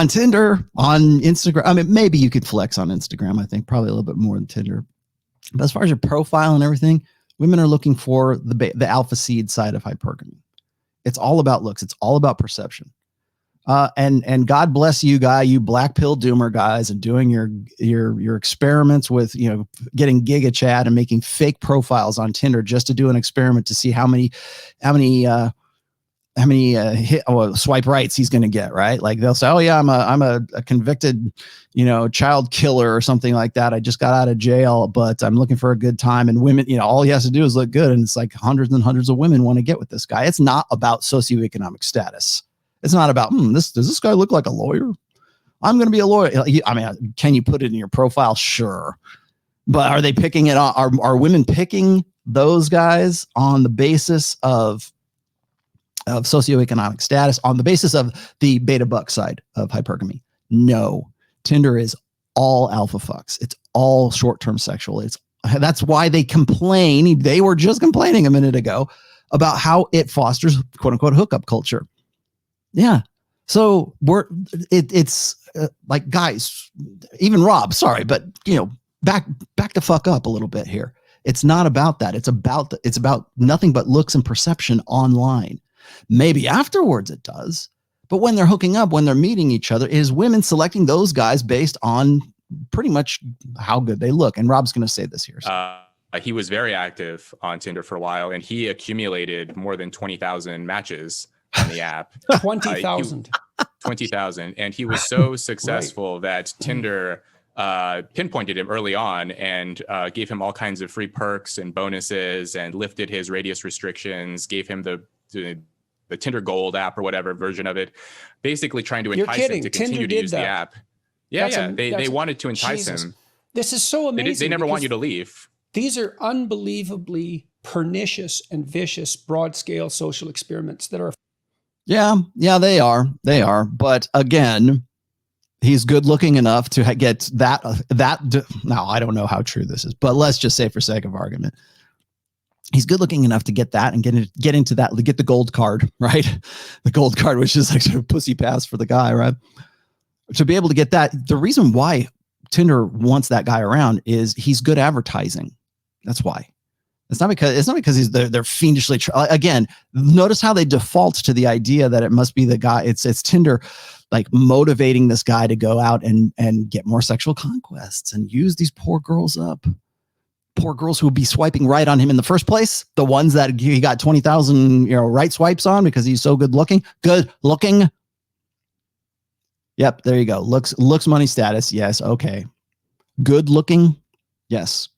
Tinder, on Instagram, I mean, maybe you could flex on Instagram. I think probably a little bit more than Tinder. But as far as your profile and everything, women are looking for the alpha seed side of hypergamy. It's all about looks. It's all about perception. And God bless you, you black pill doomer guys, and doing your experiments with getting Giga Chat and making fake profiles on Tinder just to do an experiment to see how many swipe rights he's going to get, right? Like they'll say, oh yeah, I'm a convicted, child killer or something like that. I just got out of jail, but I'm looking for a good time. And women, all he has to do is look good. And it's like hundreds and hundreds of women want to get with this guy. It's not about socioeconomic status. It's not about, does this guy look like a lawyer? I'm going to be a lawyer. I mean, can you put it in your profile? Sure. But are they picking it on? Are women picking those guys on the basis of socioeconomic status, on the basis of the beta buck side of hypergamy? No. Tinder is all alpha fucks. It's all short-term sexual. That's why they complain. They were just complaining a minute ago about how it fosters quote unquote hookup culture. Yeah. So it's like, guys, even Rob, sorry, but back the fuck up a little bit here. It's not about that. It's about nothing but looks and perception online. Maybe afterwards it does, but when they're hooking up, when they're meeting each other, is women selecting those guys based on pretty much how good they look. And Rob's going to say this here. So. He was very active on Tinder for a while, and he accumulated more than 20,000 matches on the app. 20,000. 20,000. And he was so successful that Tinder pinpointed him early on and gave him all kinds of free perks and bonuses and lifted his radius restrictions, gave him the Tinder Gold app or whatever version of it, basically trying to entice him to continue to use the app. Yeah, they wanted to entice him. This is so amazing. They never want you to leave. These are unbelievably pernicious and vicious broad-scale social experiments that are. Yeah, they are. But again, he's good looking enough to get that. Now, I don't know how true this is, but let's just say for sake of argument, he's good looking enough to get that and get into that, get the gold card, right? The gold card, which is like a pussy pass for the guy, right? To be able to get that, the reason why Tinder wants that guy around is he's good advertising. That's why. It's not because they're fiendishly again. Notice how they default to the idea that it must be the guy. It's Tinder, like motivating this guy to go out and get more sexual conquests and use these poor girls up. Poor girls who would be swiping right on him in the first place. The ones that he got 20,000 right swipes on because he's so good looking. Good looking. Yep, there you go. Looks money status. Yes, okay. Good looking. Yes.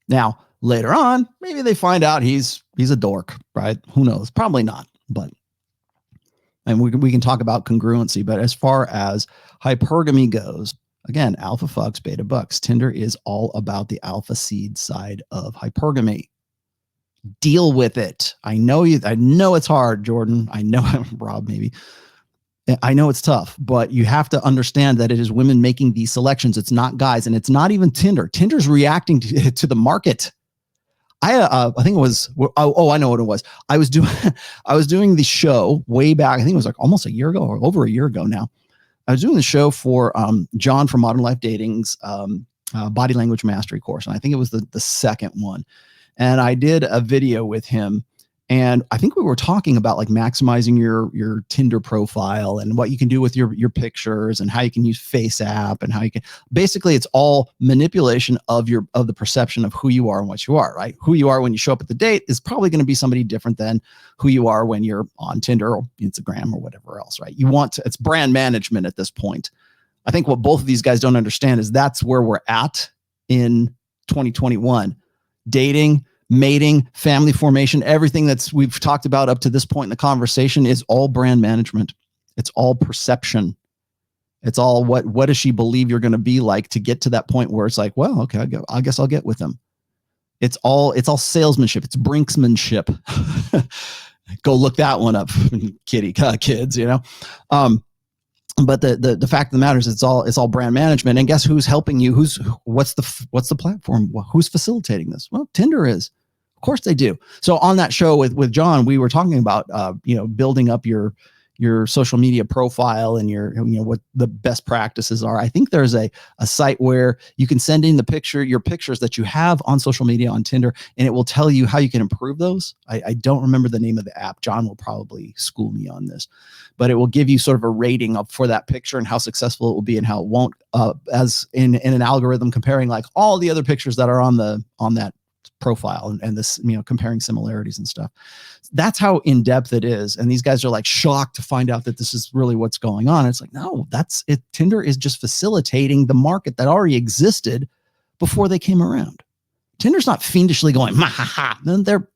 Now, later on, maybe they find out he's a dork, right? Who knows? Probably not, but and we can talk about congruency, but as far as hypergamy goes, again, alpha fucks, beta bucks. Tinder is all about the alpha seed side of hypergamy. Deal with it. I know it's hard, Jordan. I know, Rob, maybe. I know it's tough, but you have to understand that it is women making these selections. It's not guys, and it's not even Tinder. Tinder's reacting to the market. I think it was, I know what it was. I was doing the show way back. I think it was like almost a year ago or over a year ago now. I was doing the show for John from Modern Life Dating's body language mastery course. And I think it was the second one. And I did a video with him. And I think we were talking about like maximizing your Tinder profile and what you can do with your pictures and how you can use Face App and how you can basically it's all manipulation of the perception of who you are and what you are, right? Who you are when you show up at the date is probably going to be somebody different than who you are when you're on Tinder or Instagram or whatever else, right? It's brand management at this point. I think what both of these guys don't understand is that's where we're at in 2021. Dating, mating, family formation, everything we've talked about up to this point in the conversation is all brand management. It's all perception. It's all what does she believe you're going to be like to get to that point where it's like, well, okay, I guess I'll get with them. It's all salesmanship. It's brinksmanship. Go look that one up, kids, But the fact of the matter is it's all brand management. And guess who's helping you? What's the platform? Who's facilitating this? Well, Tinder is. Of course they do. So on that show with John, we were talking about building up your social media profile and your what the best practices are. I think there's a site where you can send in your pictures that you have on social media on Tinder, and it will tell you how you can improve those. I don't remember the name of the app. John will probably school me on this, but it will give you sort of a rating for that picture and how successful it will be and how it won't, as in an algorithm comparing like all the other pictures that are on that profile and this, comparing similarities and stuff. That's how in depth it is. And these guys are like shocked to find out that this is really what's going on. It's like, no, that's it. Tinder is just facilitating the market that already existed before they came around. Tinder's not fiendishly going, ha ha ha. Then they're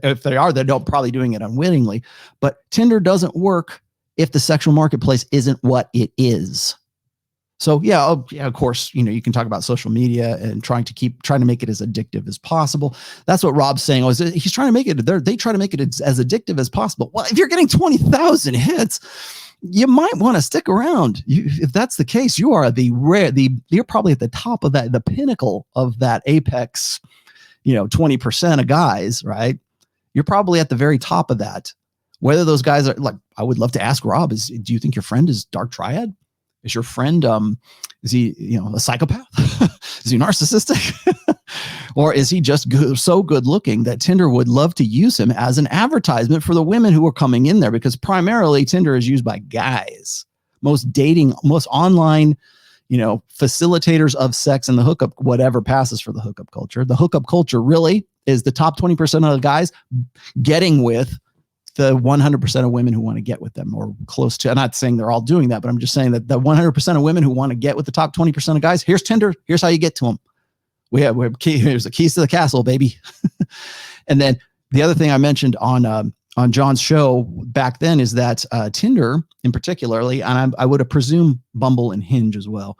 if they are, they're probably doing it unwittingly. But Tinder doesn't work if the sexual marketplace isn't what it is. So yeah, of course, you can talk about social media and trying to make it as addictive as possible. That's what Rob's saying. He's trying to make it. They try to make it as addictive as possible. Well, if you're getting 20,000 hits, you might want to stick around. If that's the case, you are you're probably at the top of the pinnacle of that apex, 20% of guys, right? You're probably at the very top of that. Whether those guys are like, I would love to ask Rob, do you think your friend is Dark Triad? Is your friend, is he, a psychopath? Is he narcissistic? Or is he just so good looking that Tinder would love to use him as an advertisement for the women who are coming in there? Because primarily Tinder is used by guys. Most online, facilitators of sex and the hookup, whatever passes for the hookup culture. The hookup culture really is the top 20% of the guys getting with the 100% of women who want to get with them, or close to. I'm not saying they're all doing that, but I'm just saying that the 100% of women who want to get with the top 20% of guys, here's Tinder. Here's how you get to them. We have here's the keys to the castle, baby. And then the other thing I mentioned on John's show back then is that Tinder in particularly, and I would presume Bumble and Hinge as well,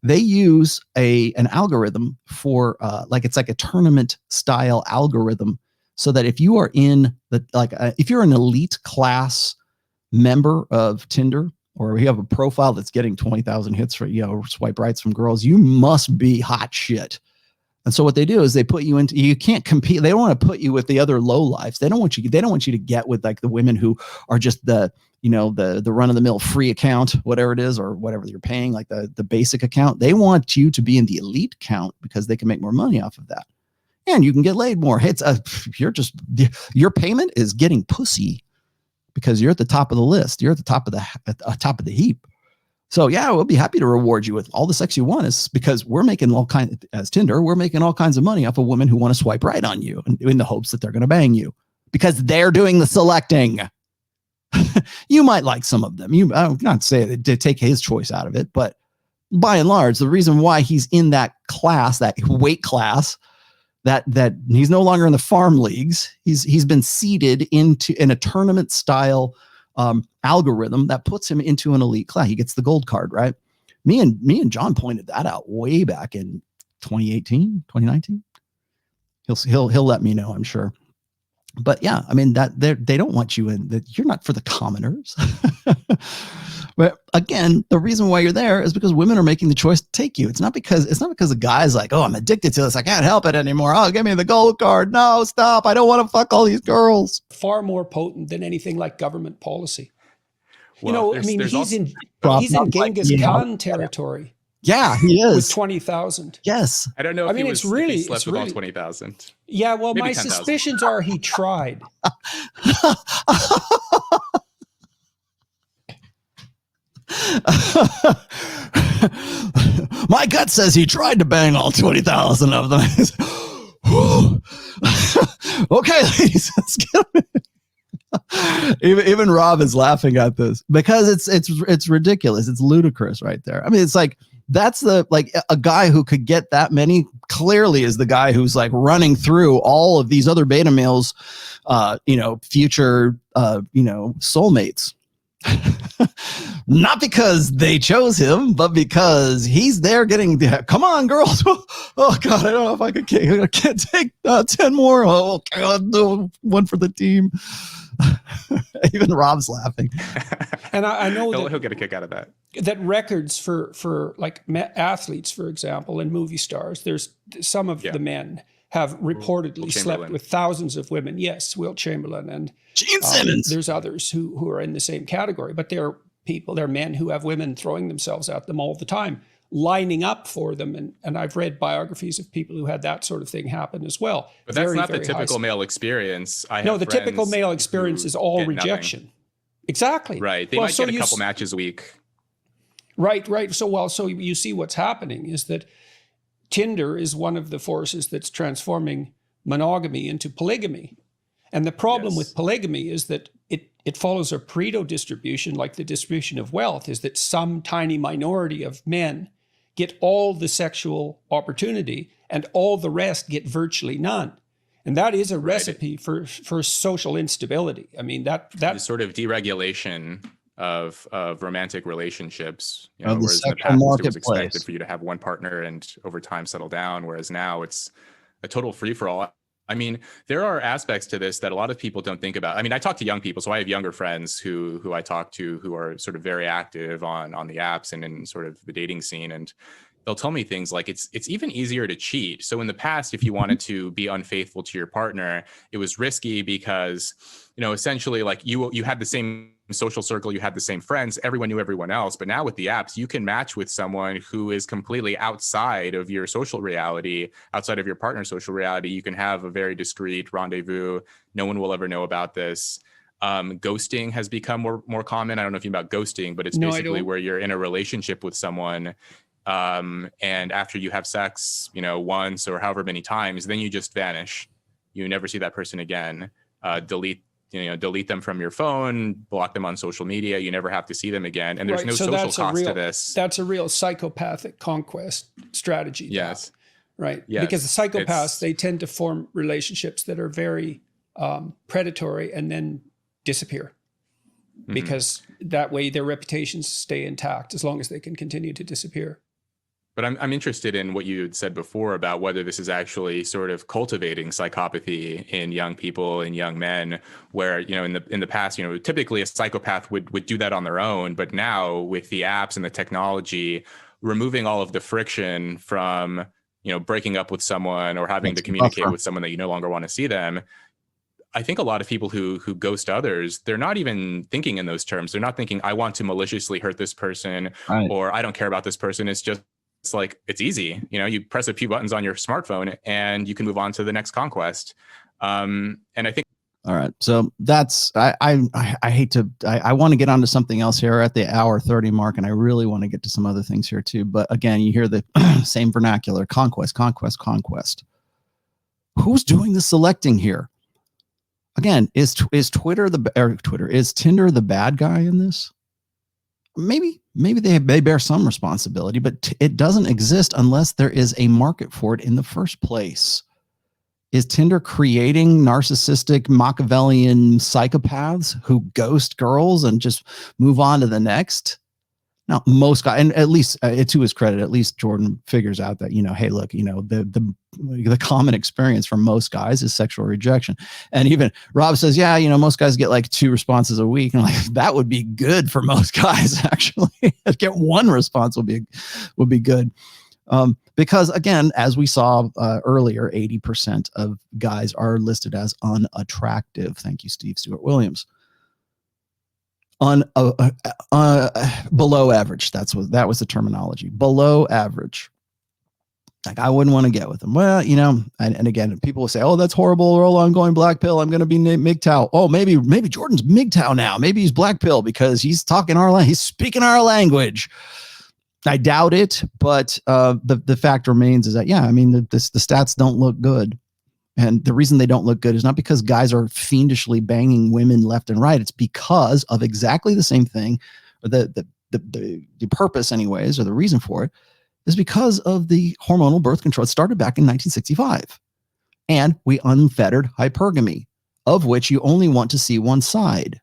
they use an algorithm for it's like a tournament style algorithm, so that if you are in if you're an elite class member of Tinder, or you have a profile that's getting 20,000 hits for, swipe rights from girls, you must be hot shit. And so what they do is they put you into, you can't compete. They don't want to put you with the other low lives. They don't want you to get with like the women who are just the run of the mill free account, whatever it is, or whatever you're paying, like the basic account. They want you to be in the elite count because they can make more money off of that. And you can get laid more. Your payment is getting pussy because you're at the top of the list. You're at the top of the heap. So yeah, we'll be happy to reward you with all the sex you want, is because we're making as Tinder, we're making all kinds of money off of women who want to swipe right on you in the hopes that they're going to bang you because they're doing the selecting. You might like some of them. I'm not saying to take his choice out of it, but by and large, the reason why he's in that class, that weight class, that he's no longer in the farm leagues. He's been seeded in a tournament style algorithm that puts him into an elite class. He gets the gold card, right? Me and John pointed that out way back in 2018, 2019. He'll let me know, I'm sure. But yeah, I mean that they don't want you in that. You're not for the commoners. But again, the reason why you're there is because women are making the choice to take you. It's not because the guy's like, oh, I'm addicted to this, I can't help it anymore. Oh, give me the gold card. No, stop. I don't want to fuck all these girls. Far more potent than anything like government policy. Well, he's in Genghis Khan territory. Yeah, he is. With 20,000. Yes. I don't know if he slept with all 20,000. Yeah, well, maybe my 10,000. suspicions are he tried. My gut says he tried to bang all 20,000 of them. Okay, ladies, let's get it. Even Rob is laughing at this because it's ridiculous. It's ludicrous right there. I mean, it's like, that's a guy who could get that many clearly is the guy who's like running through all of these other beta males, future, soulmates. Not because they chose him, but because he's there getting, come on, girls. Oh God, I don't know if I can't take 10 more. Oh God, no, one for the team. Even Rob's laughing. And I know he'll get a kick out of that. That records for like athletes, for example, and movie stars, there's some of the men have reportedly slept with thousands of women. Yes, Wilt Chamberlain and Gene Simmons. There's others who are in the same category, but they're men who have women throwing themselves at them all the time, lining up for them. And I've read biographies of people who had that sort of thing happen as well. But that's not the typical male experience. No, the typical male experience is all rejection. Nothing. Exactly. Right. They might get a couple matches a week. Right. So you see what's happening is that Tinder is one of the forces that's transforming monogamy into polygamy. And the problem with polygamy is that it follows a Pareto distribution, like the distribution of wealth, is that some tiny minority of men get all the sexual opportunity and all the rest get virtually none. And that is a recipe for social instability. I mean, that sort of deregulation of romantic relationships, of whereas in the past it was expected for you to have one partner and over time settle down, whereas now it's a total free-for-all. I mean, there are aspects to this that a lot of people don't think about. I mean, I talk to young people, so I have younger friends who I talk to who are sort of very active on the apps and in sort of the dating scene, and they'll tell me things like it's even easier to cheat. So in the past, if you wanted to be unfaithful to your partner, it was risky because, essentially like you had the same social circle, you had the same friends, everyone knew everyone else. But now with the apps, you can match with someone who is completely outside of your social reality, outside of your partner's social reality. You can have a very discreet rendezvous. No one will ever know about this. Ghosting has become more common. I don't know if you know about ghosting, but it's basically where you're in a relationship with someone, and after you have sex, once or however many times, then you just vanish. You never see that person again. Delete delete them from your phone, block them on social media. You never have to see them again. And there's no social cost to this. That's a real psychopathic conquest strategy. Yes. Right. Yes. Because the psychopaths, they tend to form relationships that are very predatory and then disappear. Because that way their reputations stay intact as long as they can continue to disappear. But I'm interested in what you had said before about whether this is actually sort of cultivating psychopathy in young people and young men, where, in the past, typically a psychopath would do that on their own. But now with the apps and the technology, removing all of the friction from, breaking up with someone or having to communicate with someone that you no longer want to see them. I think a lot of people who ghost others, they're not even thinking in those terms. They're not thinking, I want to maliciously hurt this person, or I don't care about this person. It's like, it's easy. You press a few buttons on your smartphone and you can move on to the next conquest. And I think. All right. So that's, I hate to, I want to get onto something else here at the hour 30 mark. And I really want to get to some other things here too. But again, you hear the same vernacular: conquest. Who's doing the selecting here? Again, is Tinder the bad guy in this? Maybe they bear some responsibility, but it doesn't exist unless there is a market for it in the first place. Is Tinder creating narcissistic Machiavellian psychopaths who ghost girls and just move on to the next? Now, most guys, and at least to his credit, at least Jordan figures out that, hey, look, the common experience for most guys is sexual rejection. And even Rob says, yeah, most guys get like 2 responses a week. And like, that would be good for most guys, actually. Get 1 response would be good. Because again, as we saw earlier, 80% of guys are listed as unattractive. Thank you, Steve Stewart Williams. Below average. That was the terminology. Below average. Like, I wouldn't want to get with them. Well, and again, people will say, oh, that's horrible. Rollo, I'm going black pill. I'm going to be MGTOW. Oh, maybe Jordan's MGTOW now. Maybe he's black pill because he's talking he's speaking our language. I doubt it, but the fact remains is that, the stats don't look good. And the reason they don't look good is not because guys are fiendishly banging women left and right. It's because of exactly the same thing, or the purpose anyways, or the reason for it is because of the hormonal birth control. It started back in 1965. And we unfettered hypergamy, of which you only want to see one side.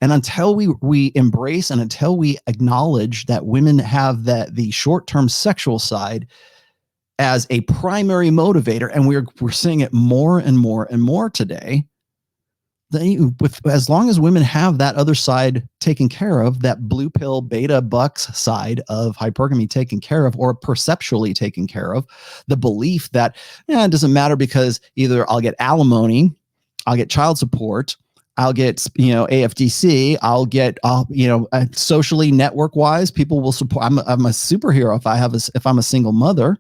And until we embrace and until we acknowledge that women have the short-term sexual side as a primary motivator, and we're seeing it more and more and more today, then as long as women have that other side taken care of, that blue pill beta bucks side of hypergamy taken care of, or perceptually taken care of, the belief that it doesn't matter because either I'll get alimony, I'll get child support, I'll get, AFDC, I'll get, socially network wise, people will support. I'm a superhero if I'm a single mother.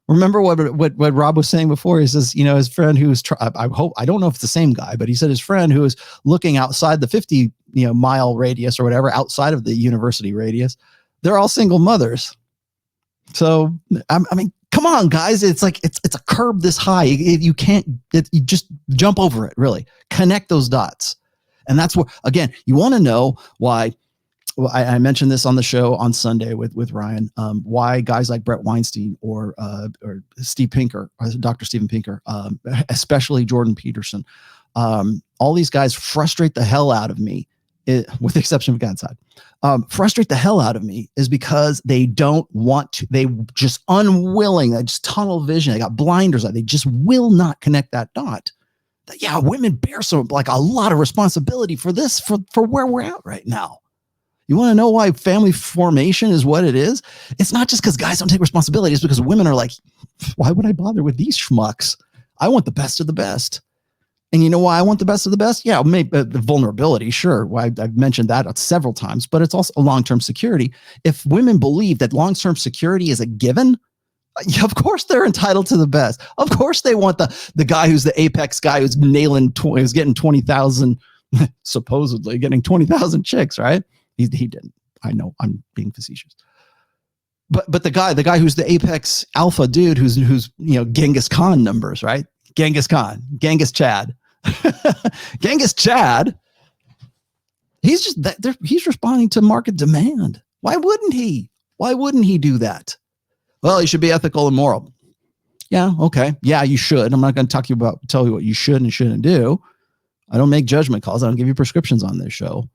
Remember what Rob was saying before? He says, his friend who's, I don't know if it's the same guy, but he said his friend who was looking outside the 50, mile radius or whatever, outside of the university radius, they're all single mothers. So, come on, guys. It's like, it's a curb this high. You can't, you just jump over it, really. Connect those dots. And that's where, again, you want to know why. Well, I mentioned this on the show on Sunday with Ryan, why guys like Brett Weinstein or Steve Pinker, or Dr. Steven Pinker, especially Jordan Peterson, all these guys frustrate the hell out of me, with the exception of God's side. Frustrate the hell out of me is because they don't want to, they just unwilling, they just tunnel vision, they got blinders on, they just will not connect that dot. Yeah, women bear a lot of responsibility for this, for where we're at right now. You want to know why family formation is what it is? It's not just because guys don't take responsibility. It's because women are like, why would I bother with these schmucks? I want the best of the best. And you know why I want the best of the best? Yeah, maybe the vulnerability, sure. I've mentioned that several times, but it's also a long-term security. If women believe that long-term security is a given, of course they're entitled to the best. Of course they want the guy who's the apex guy who's who's getting 20,000, supposedly getting 20,000 chicks, right? He didn't. I know I'm being facetious. But the guy who's the apex alpha dude who's Genghis Khan numbers, right? Genghis Khan, Genghis Chad. Genghis Chad, he's responding to market demand. Why wouldn't he? Why wouldn't he do that? Well, he should be ethical and moral. Yeah, okay. Yeah, you should. I'm not going to tell you what you should and shouldn't do. I don't make judgment calls. I don't give you prescriptions on this show.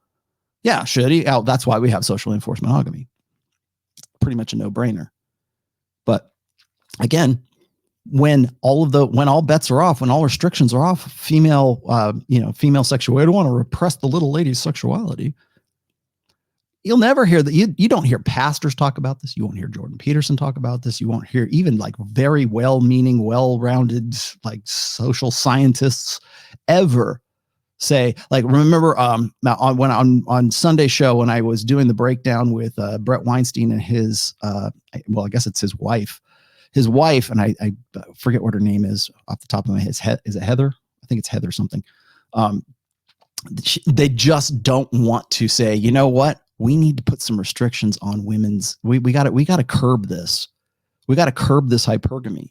Yeah, should he? Oh, that's why we have socially enforced monogamy. Pretty much a no-brainer. But again, when all bets are off, when all restrictions are off, female sexuality, I don't want to repress the little lady's sexuality. You'll never hear that. You don't hear pastors talk about this. You won't hear Jordan Peterson talk about this. You won't hear even like very well-meaning, well-rounded, like social scientists ever say, like, remember on Sunday show when I was doing the breakdown with Brett Weinstein and his I guess it's his wife, and I forget what her name is off the top of my head. Is it Heather? I think it's Heather something. They just don't want to say, you know what? We need to put some restrictions on women's. We got to curb this. We got to curb this hypergamy.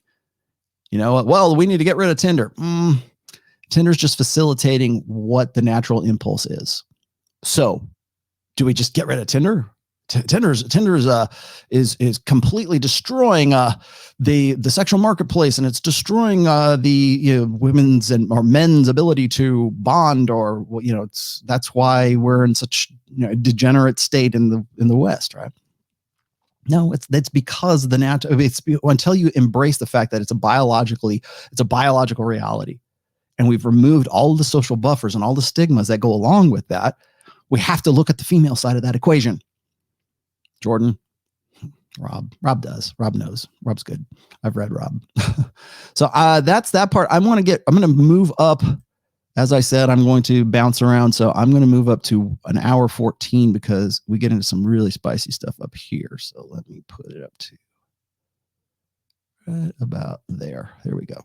You know what? Well, we need to get rid of Tinder. Tinder's just facilitating what the natural impulse is. So, do we just get rid of Tinder? Tinder is completely destroying the sexual marketplace, and it's destroying the women's or men's ability to bond, or that's why we're in such degenerate state in the West, right? No, it's because the natural. Until you embrace the fact that it's a biological reality, and we've removed all of the social buffers and all the stigmas that go along with that. We have to look at the female side of that equation. Jordan, Rob does. Rob knows. Rob's good. I've read Rob. So that's that part. I'm going to move up. As I said, I'm going to bounce around. So I'm going to move up to an hour 14 because we get into some really spicy stuff up here. So let me put it up to right about there. There we go.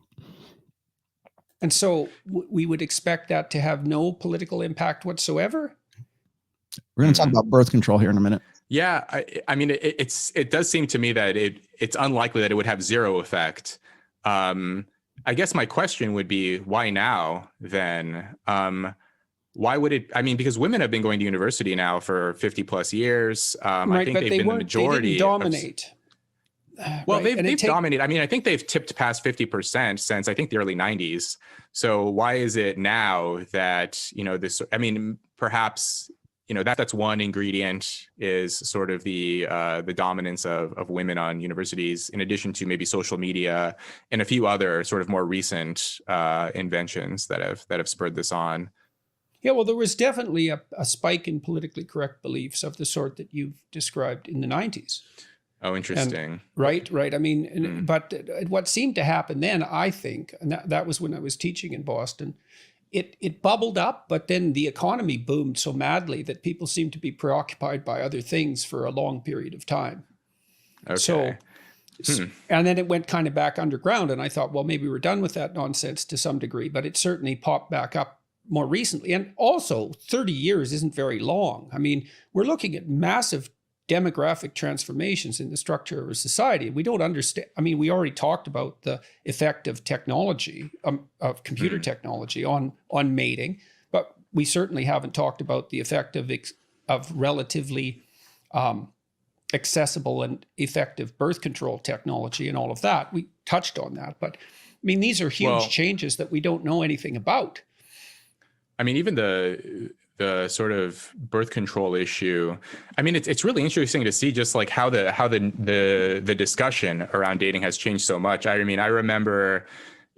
And so we would expect that to have no political impact whatsoever. We're going to talk about birth control here in a minute. Yeah, I mean, it does seem to me that it's unlikely that it would have zero effect. I guess my question would be, why now then? Why would it? I mean, because women have been going to university now for 50 plus years. I think they've been the majority. They didn't dominate. Well, right. they've dominated. I mean, I think they've tipped past 50% since I think the early 90s. So why is it now that, this, I mean, perhaps, that's one ingredient is sort of the dominance of women on universities, in addition to maybe social media and a few other sort of more recent inventions that have spurred this on. Yeah, well, there was definitely a spike in politically correct beliefs of the sort that you've described in the 90s. Oh, interesting. And, right. I mean, but what seemed to happen then, I think, and that was when I was teaching in Boston, it bubbled up, but then the economy boomed so madly that people seemed to be preoccupied by other things for a long period of time. Okay. So, and then it went kind of back underground, and I thought, well, maybe we're done with that nonsense to some degree, but it certainly popped back up more recently. And also, 30 years isn't very long. I mean, we're looking at massive demographic transformations in the structure of a society. We don't understand. I mean, we already talked about the effect of technology, of computer technology on mating, but we certainly haven't talked about the effect of relatively accessible and effective birth control technology and all of that. We touched on that, but I mean, these are huge changes that we don't know anything about. I mean, even the sort of birth control issue. I mean, it's really interesting to see just like how the discussion around dating has changed so much. I mean, I remember,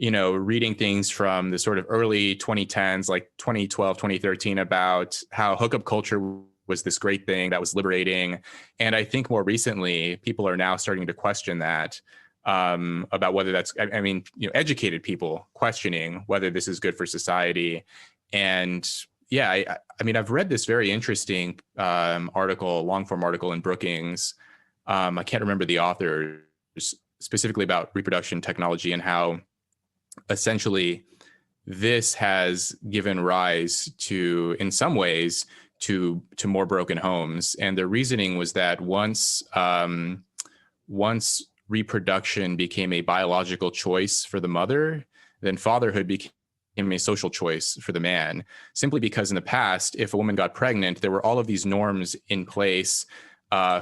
reading things from the sort of early 2010s, like 2012, 2013, about how hookup culture was this great thing that was liberating. And I think more recently, people are now starting to question that, about whether that's, I mean, educated people questioning whether this is good for society. And yeah, I mean, I've read this very interesting long form article in Brookings. I can't remember the author, specifically about reproduction technology and how essentially this has given rise to, in some ways, to more broken homes. And the reasoning was that once reproduction became a biological choice for the mother, then fatherhood became a social choice for the man, simply because in the past, if a woman got pregnant, there were all of these norms in place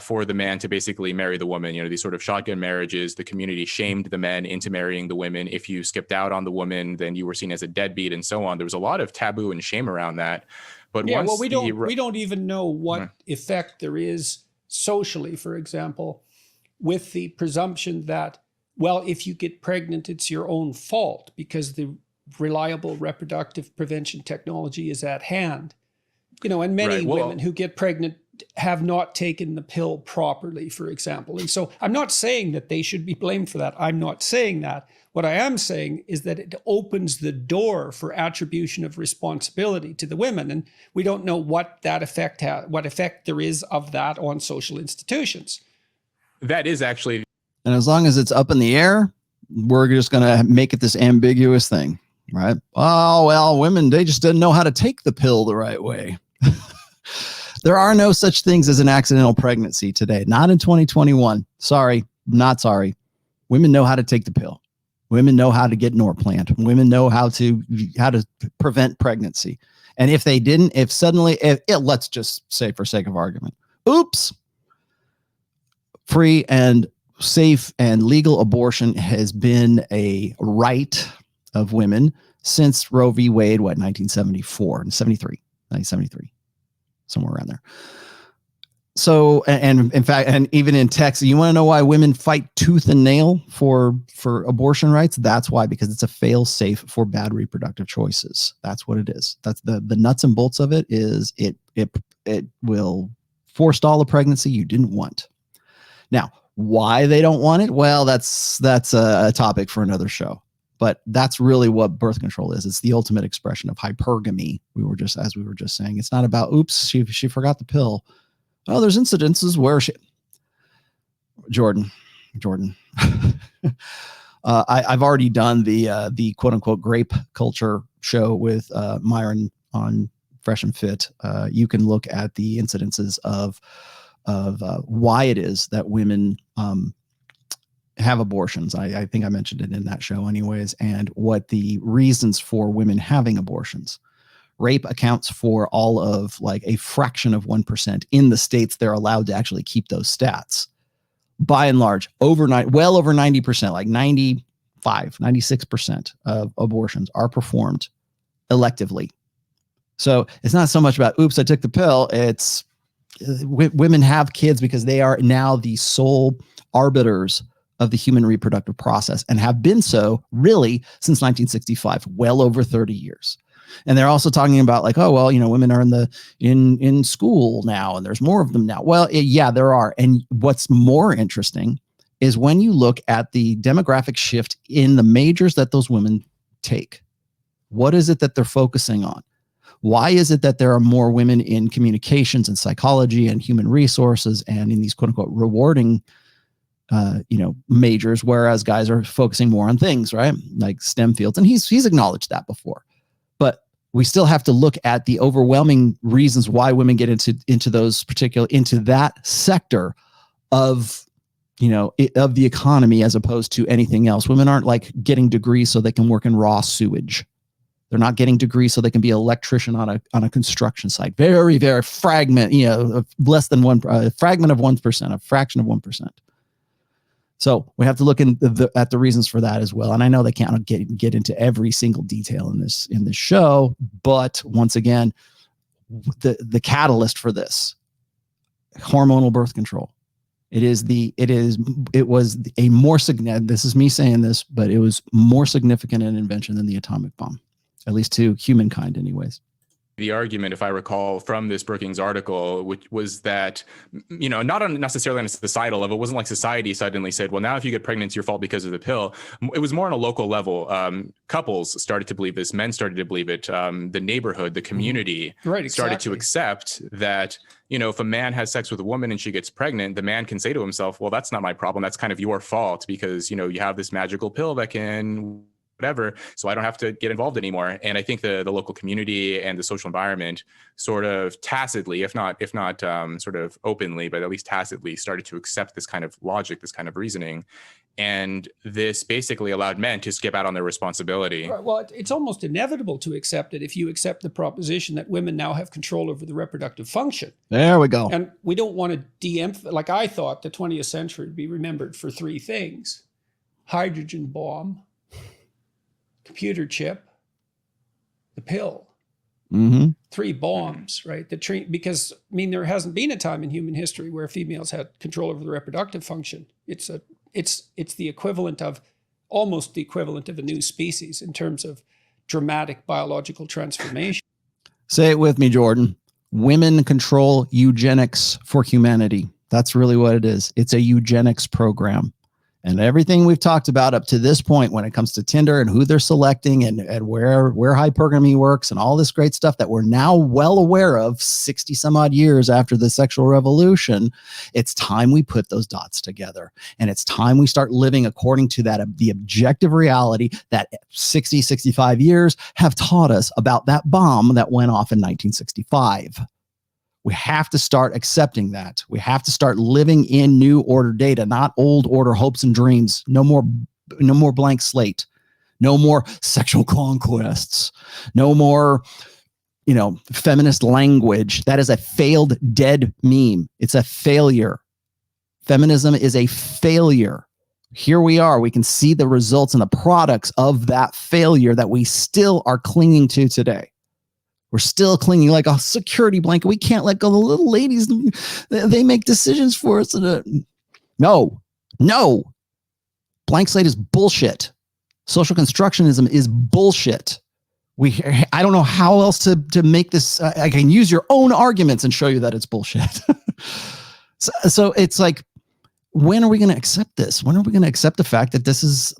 for the man to basically marry the woman. You know, these sort of shotgun marriages. The community shamed the men into marrying the women. If you skipped out on the woman, then you were seen as a deadbeat, and so on. There was a lot of taboo and shame around that. But yeah, once well, we don't even know what effect there is socially, for example, with the presumption that, well, if you get pregnant, it's your own fault because the reliable reproductive prevention technology is at hand. You know, and many women who get pregnant have not taken the pill properly, for example. And so I'm not saying that they should be blamed for that. I'm not saying that. What I am saying is that it opens the door for attribution of responsibility to the women. And we don't know what that effect what effect there is of that on social institutions. That is actually. And as long as it's up in the air, we're just going to make it this ambiguous thing, right? Oh, well, women, they just didn't know how to take the pill the right way. There are no such things as an accidental pregnancy today. Not in 2021. Sorry, not sorry. Women know how to take the pill. Women know how to get Norplant. Women know how to prevent pregnancy. And if they didn't, let's just say for sake of argument, oops, free and safe and legal abortion has been a right of women since Roe v. Wade, 1973, somewhere around there. So, and in fact, and even in Texas, you want to know why women fight tooth and nail for abortion rights? That's why, because it's a fail safe for bad reproductive choices. That's what it is. That's the nuts and bolts of it. Is it will forestall a pregnancy you didn't want. Now, why they don't want it? Well, that's a topic for another show. But that's really what birth control is. It's the ultimate expression of hypergamy. We were just saying, it's not about, oops, she forgot the pill. Oh, there's incidences where Jordan. I've already done the quote unquote grape culture show with Myron on Fresh and Fit. You can look at the incidences of why it is that women have abortions. I think I mentioned it in that show anyways, and what the reasons for women having abortions. Rape accounts for all of like a fraction of 1% in the states they're allowed to actually keep those stats. By and large, well over 90%, like 96% of abortions are performed electively. So it's not so much about, oops, I took the pill. It's women have kids because they are now the sole arbiters of the human reproductive process and have been so really since 1965, well over 30 years. And they're also talking about like, oh, well, you know, women are in school now and there's more of them now. Well, yeah, there are. And what's more interesting is when you look at the demographic shift in the majors that those women take, what is it that they're focusing on? Why is it that there are more women in communications and psychology and human resources and in these quote unquote rewarding majors, whereas guys are focusing more on things, right? Like STEM fields. And he's acknowledged that before. But we still have to look at the overwhelming reasons why women get into that sector of, of the economy as opposed to anything else. Women aren't like getting degrees so they can work in raw sewage. They're not getting degrees so they can be an electrician on a construction site. Very, very fragment, less than a fragment of 1%, a fraction of 1%. So we have to look at the reasons for that as well. And I know they can't get into every single detail in this show, but once again, the catalyst for this, hormonal birth control. It was a more significant, this is me saying this, but it was more significant an invention than the atomic bomb, at least to humankind anyways. The argument, if I recall from this Brookings article, which was that, not necessarily on a societal level, it wasn't like society suddenly said, well, now if you get pregnant, it's your fault because of the pill. It was more on a local level. Couples started to believe this. Men started to believe it. The neighborhood, the community started to accept that, if a man has sex with a woman and she gets pregnant, the man can say to himself, well, that's not my problem. That's kind of your fault because, you have this magical pill that can whatever, so I don't have to get involved anymore. And I think the local community and the social environment sort of tacitly, if not sort of openly, but at least tacitly, started to accept this kind of logic, this kind of reasoning. And this basically allowed men to skip out on their responsibility. Right. Well, it's almost inevitable to accept it if you accept the proposition that women now have control over the reproductive function. There we go. And we don't want to de-emphasize, like I thought the 20th century would be remembered for three things: hydrogen bomb, computer chip, the pill. Mm-hmm. Three bombs, right? Because, I mean, there hasn't been a time in human history where females had control over the reproductive function. It's the equivalent of, almost the equivalent of a new species in terms of dramatic biological transformation. Say it with me, Jordan. Women control eugenics for humanity. That's really what it is. It's a eugenics program. And everything we've talked about up to this point when it comes to Tinder and who they're selecting and where hypergamy works and all this great stuff that we're now well aware of 60 some odd years after the sexual revolution, it's time we put those dots together. And it's time we start living according to that, the objective reality that 60, 65 years have taught us about that bomb that went off in 1965. We have to start accepting that. We have to start living in new order data, not old order hopes and dreams. No more blank slate. No more sexual conquests. No more, feminist language. That is a failed, dead meme. It's a failure. Feminism is a failure. Here we are. We can see the results and the products of that failure that we still are clinging to today. We're still clinging like a security blanket. We can't let go. The little ladies, they make decisions for us. No. Blank slate is bullshit. Social constructionism is bullshit. I don't know how else to make this. I can use your own arguments and show you that it's bullshit. So it's like, when are we going to accept this? When are we going to accept the fact that this is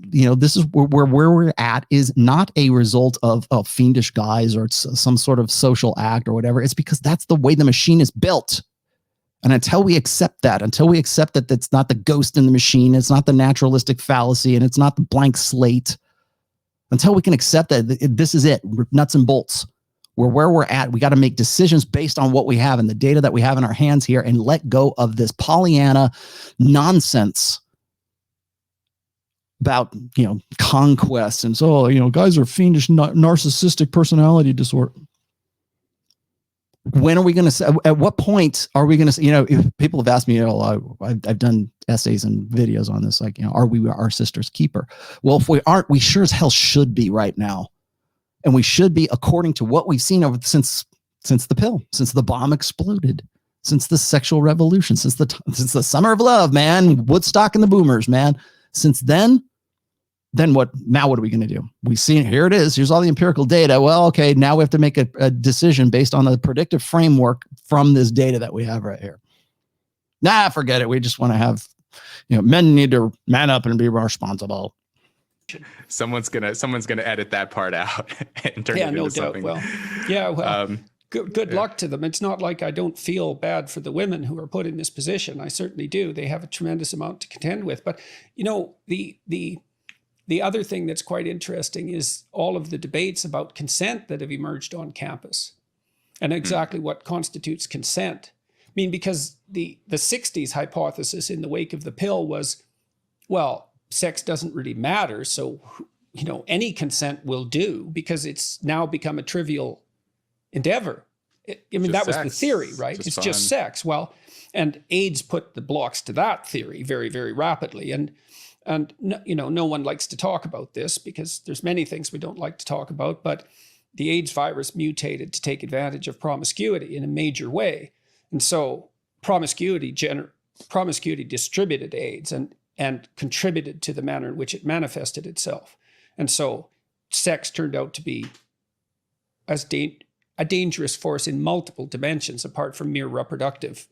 where we're at is not a result of fiendish guys or some sort of social act or whatever. It's because that's the way the machine is built. And until we accept that it's not the ghost in the machine, it's not the naturalistic fallacy, and it's not the blank slate, until we can accept that this is it, nuts and bolts. Where we're at, we got to make decisions based on what we have and the data that we have in our hands here, and let go of this Pollyanna nonsense about, conquest and so, guys are fiendish, narcissistic personality disorder. When are we going to, at what point are we going to, if people have asked me, I've done essays and videos on this, like, are we our sister's keeper? Well, if we aren't, we sure as hell should be right now. And we should be, according to what we've seen since the pill, since the bomb exploded, since the sexual revolution, since the summer of love, man, Woodstock and the boomers, man. Since then what? Now what are we going to do? We see, here it is. Here's all the empirical data. Well, okay, now we have to make a decision based on the predictive framework from this data that we have right here. Nah, forget it. We just want to have, men need to man up and be responsible. Someone's gonna edit that part out and turn it into no something. Doubt. Good luck to them. It's not like I don't feel bad for the women who are put in this position. I certainly do. They have a tremendous amount to contend with. But the other thing that's quite interesting is all of the debates about consent that have emerged on campus, and exactly what constitutes consent. I mean, because the 60s hypothesis in the wake of the pill was, well, sex doesn't really matter, so any consent will do because it's now become a trivial endeavor. That was the theory, right? It's just sex. Well, and AIDS put the blocks to that theory very, very rapidly. And no one likes to talk about this because there's many things we don't like to talk about, but the AIDS virus mutated to take advantage of promiscuity in a major way. And so promiscuity distributed AIDS and contributed to the manner in which it manifested itself. And so sex turned out to be a dangerous force in multiple dimensions apart from mere reproductive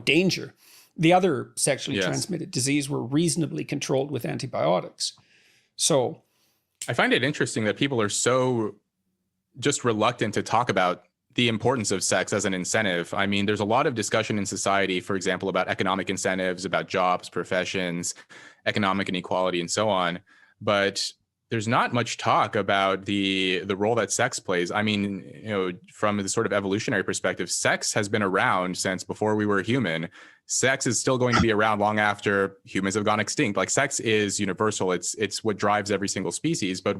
danger. The other sexually transmitted disease were reasonably controlled with antibiotics. So I find it interesting that people are so just reluctant to talk about the importance of sex as an incentive. I mean, there's a lot of discussion in society, for example, about economic incentives, about jobs, professions, economic inequality, and so on. but there's not much talk about the role that sex plays. I mean, from the sort of evolutionary perspective, sex has been around since before we were human. Sex is still going to be around long after humans have gone extinct. Like, sex is universal. It's what drives every single species. But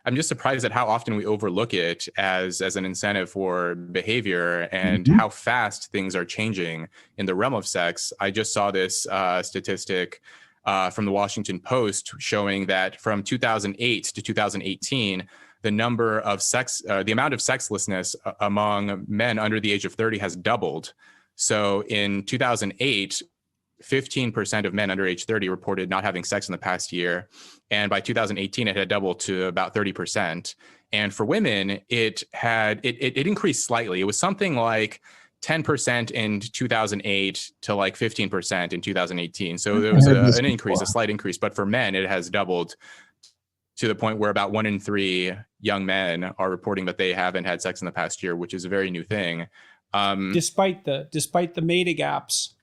I'm just surprised at how often we overlook it as an incentive for behavior, and how fast things are changing in the realm of sex. I just saw this statistic from the Washington Post showing that from 2008 to 2018, the amount of sexlessness among men under the age of 30 has doubled. So in 2008, 15% of men under age 30 reported not having sex in the past year. And by 2018, it had doubled to about 30%. And for women, it increased slightly. It was something like 10% in 2008 to like 15% in 2018. So there was an increase, a slight increase. But for men, it has doubled to the point where about 1 in 3 young men are reporting that they haven't had sex in the past year, which is a very new thing. Despite the mating apps.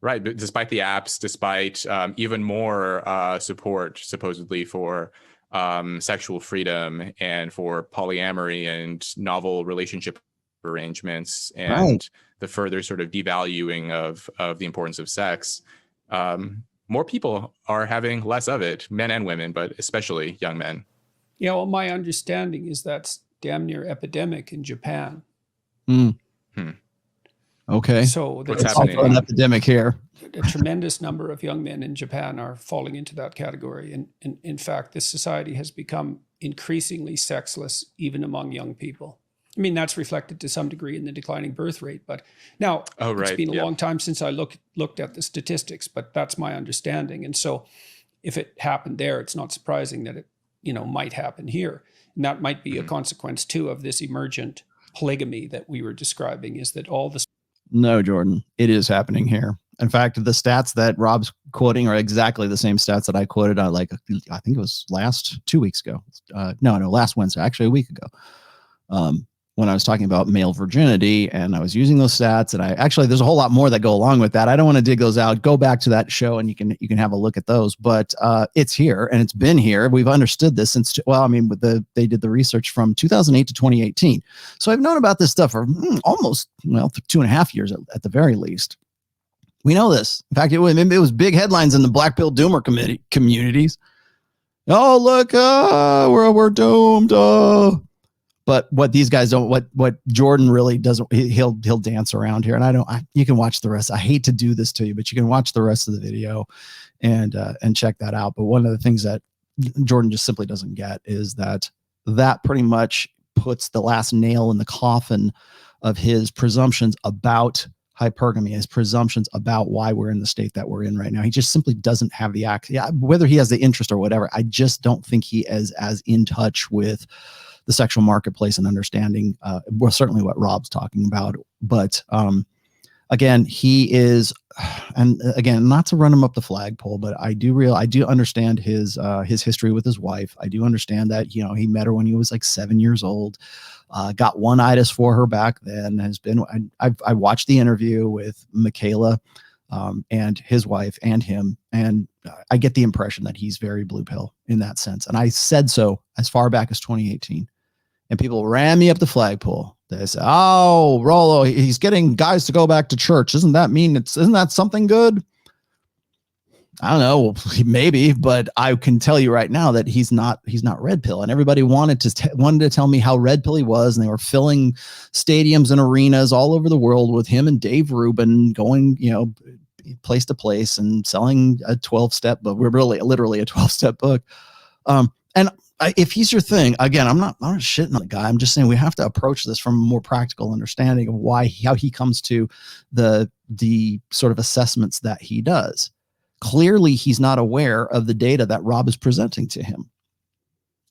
Right. But despite the apps, despite even more support supposedly for sexual freedom and for polyamory and novel relationship arrangements, and the further sort of devaluing of the importance of sex, more people are having less of it, men and women, but especially young men. Yeah, well, my understanding is that's damn near epidemic in Japan. Okay. So what's happening? An epidemic here. A tremendous number of young men in Japan are falling into that category. And in fact, this society has become increasingly sexless, even among young people. I mean, that's reflected to some degree in the declining birth rate. But now, it's been a long time since I looked at the statistics, but that's my understanding. And so if it happened there, it's not surprising that it might happen here. And that might be a consequence, too, of this emergent polygamy that we were describing, is that all the... No, Jordan, it is happening here. In fact, the stats that Rob's quoting are exactly the same stats that I quoted on, I think it was last Wednesday, actually a week ago. When I was talking about male virginity, and I was using those stats, and there's a whole lot more that go along with that. I don't want to dig those out. Go back to that show and you can have a look at those, but it's here and it's been here. We've understood this since, they did the research from 2008 to 2018. So I've known about this stuff for almost 2.5 years at the very least. We know this. In fact, it was big headlines in the Black Pill Doomer communities. Oh, look, we're doomed. But what these guys don't, what Jordan really doesn't, he'll dance around here. And you can watch the rest. I hate to do this to you, but you can watch the rest of the video and check that out. But one of the things that Jordan just simply doesn't get is that pretty much puts the last nail in the coffin of his presumptions about hypergamy, his presumptions about why we're in the state that we're in right now. He just simply doesn't have the whether he has the interest or whatever. I just don't think he is as in touch with the sexual marketplace and understanding, well, certainly what Rob's talking about. But again, he is, and again, not to run him up the flagpole, but I do understand his history with his wife. I do understand that, he met her when he was like 7 years old, got one itis for her back then, I watched the interview with Michaela and his wife and him, and I get the impression that he's very blue pill in that sense. And I said so as far back as 2018. And people ran me up the flagpole. They said, "Oh, Rollo, he's getting guys to go back to church. Isn't that something good?" I don't know, maybe, but I can tell you right now that he's not red pill. And everybody wanted to tell me how red pill he was, and they were filling stadiums and arenas all over the world with him and Dave Rubin going, place to place and selling a 12-step book. We're literally a 12-step book. And if he's your thing, again, I'm not shitting on the guy. I'm just saying we have to approach this from a more practical understanding of how he comes to the sort of assessments that he does. Clearly, he's not aware of the data that Rob is presenting to him.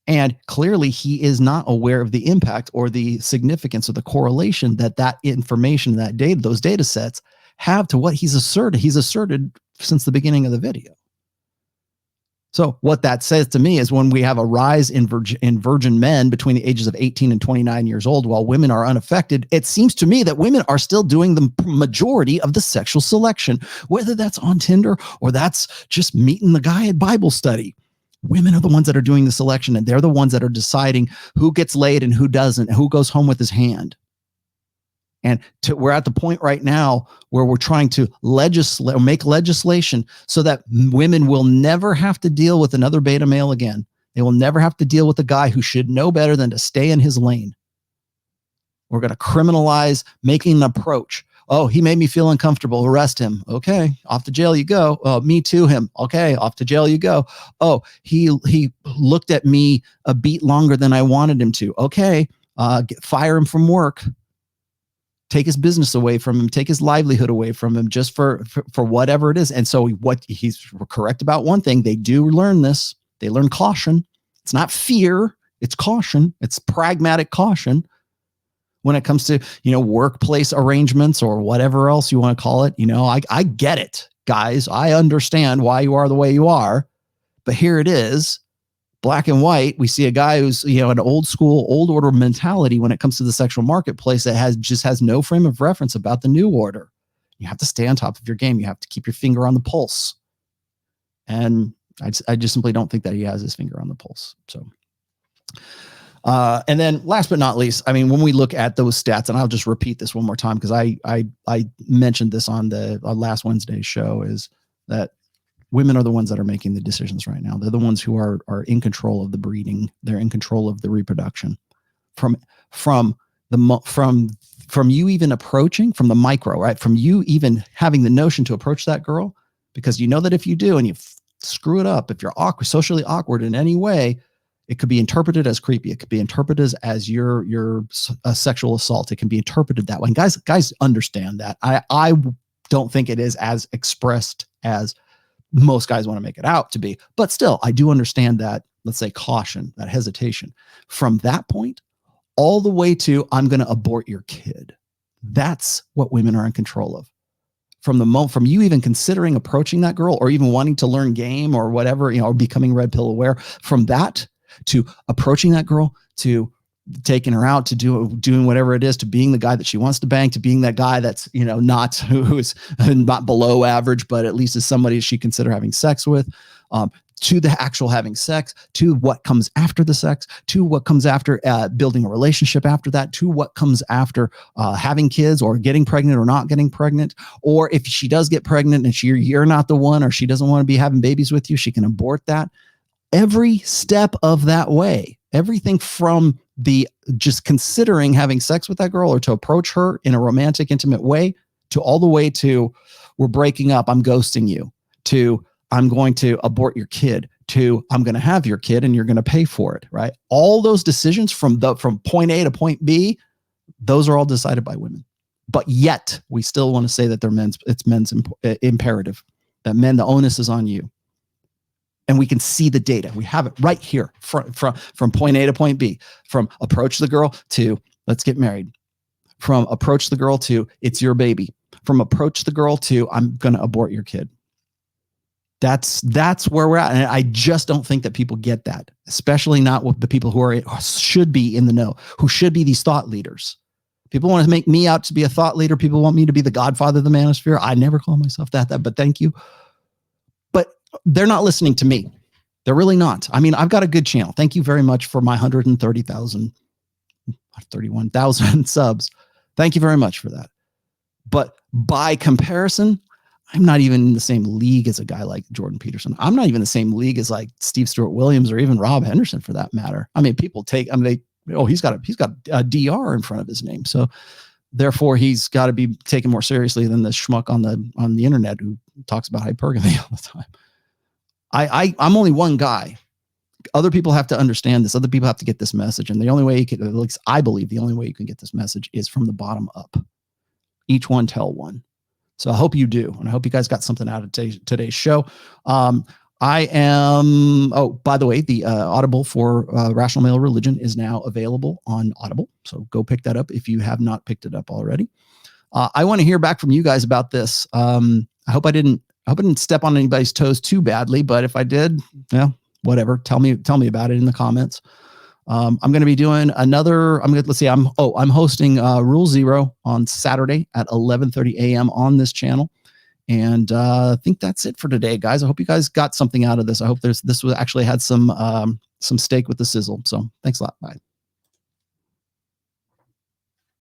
And clearly, he is not aware of the impact or the significance or the correlation that information, that data, those data sets have to what he's asserted since the beginning of the video. So what that says to me is when we have a rise in virgin men between the ages of 18 and 29 years old, while women are unaffected, it seems to me that women are still doing the majority of the sexual selection, whether that's on Tinder or that's just meeting the guy at Bible study. Women are the ones that are doing the selection, and they're the ones that are deciding who gets laid and who doesn't, and who goes home with his hand. And we're at the point right now where we're trying to legislate or make legislation so that women will never have to deal with another beta male again. They will never have to deal with a guy who should know better than to stay in his lane. We're going to criminalize making an approach. Oh, he made me feel uncomfortable. Arrest him. Okay, off to jail you go. Oh, me too him. Okay, off to jail you go. Oh, he looked at me a beat longer than I wanted him to. Okay, fire him from work. Take his business away from him. Take his livelihood away from him, just for whatever it is. And so what he's correct about one thing, they do learn this. They learn caution. It's not fear. It's caution. It's pragmatic caution. When it comes to, workplace arrangements or whatever else you want to call it, I get it, guys. I understand why you are the way you are, but here it is, black and white. We see a guy who's, an old school, old order mentality when it comes to the sexual marketplace that has no frame of reference about the new order. You have to stay on top of your game. You have to keep your finger on the pulse. And I just simply don't think that he has his finger on the pulse. So, and then last but not least, when we look at those stats, and I'll just repeat this one more time, because I mentioned this on the last Wednesday's show, is that women are the ones that are making the decisions right now. They're the ones who are in control of the breeding. They're in control of the reproduction. From you even approaching, from the micro, right? From you even having the notion to approach that girl, because you know that if you do and you screw it up, if you're awkward, socially awkward in any way, it could be interpreted as creepy. It could be interpreted as your sexual assault. It can be interpreted that way. And guys understand that. I don't think it is as expressed as most guys want to make it out to be. But still, I do understand that, let's say, caution, that hesitation. From that point, all the way to, I'm going to abort your kid. That's what women are in control of. From you even considering approaching that girl, or even wanting to learn game or whatever, or becoming red pill aware, from that to approaching that girl, to taking her out, to doing whatever it is, to being the guy that she wants to bang, to being that guy that's, not who's not below average, but at least is somebody she consider having sex with, to the actual having sex, to what comes after the sex, to what comes after building a relationship after that, to what comes after having kids or getting pregnant or not getting pregnant. Or if she does get pregnant and you're not the one, or she doesn't want to be having babies with you, she can abort that. Every step of that way, everything from the just considering having sex with that girl or to approach her in a romantic, intimate way, to all the way to, we're breaking up, I'm ghosting you, to I'm going to abort your kid, to I'm going to have your kid and you're going to pay for it, right? All those decisions from point A to point B, those are all decided by women. But yet we still want to say that it's men's imperative, that men, the onus is on you. And we can see the data. We have it right here from point A to point B, from approach the girl to let's get married, from approach the girl to it's your baby, from approach the girl to I'm going to abort your kid. That's where we're at. And I just don't think that people get that, especially not with the people who should be in the know, who should be these thought leaders. People want to make me out to be a thought leader. People want me to be the godfather of the manosphere. I never call myself that, but thank you. But they're not listening to me. They're really not. I've got a good channel. Thank you very much for my 31,000 subs. Thank you very much for that. But by comparison, I'm not even in the same league as a guy like Jordan Peterson. I'm not even in the same league as like Steve Stewart Williams or even Rob Henderson for that matter. People he's got a DR in front of his name. So therefore he's got to be taken more seriously than the schmuck on the internet who talks about hypergamy all the time. I'm only one guy. Other people have to understand this. Other people have to get this message. And the only way at least I believe the only way you can get this message is from the bottom up. Each one tell one. So I hope you do. And I hope you guys got something out of today's show. By the way, the Audible for Rational Male Religion is now available on Audible. So go pick that up if you have not picked it up already. I want to hear back from you guys about this. I hope I didn't step on anybody's toes too badly, but if I did, whatever. Tell me about it in the comments. I'm going to be doing another. I'm hosting Rule Zero on Saturday at 11:30 a.m. on this channel, And I think that's it for today, guys. I hope you guys got something out of this. I hope this was actually had some steak with the sizzle. So thanks a lot. Bye.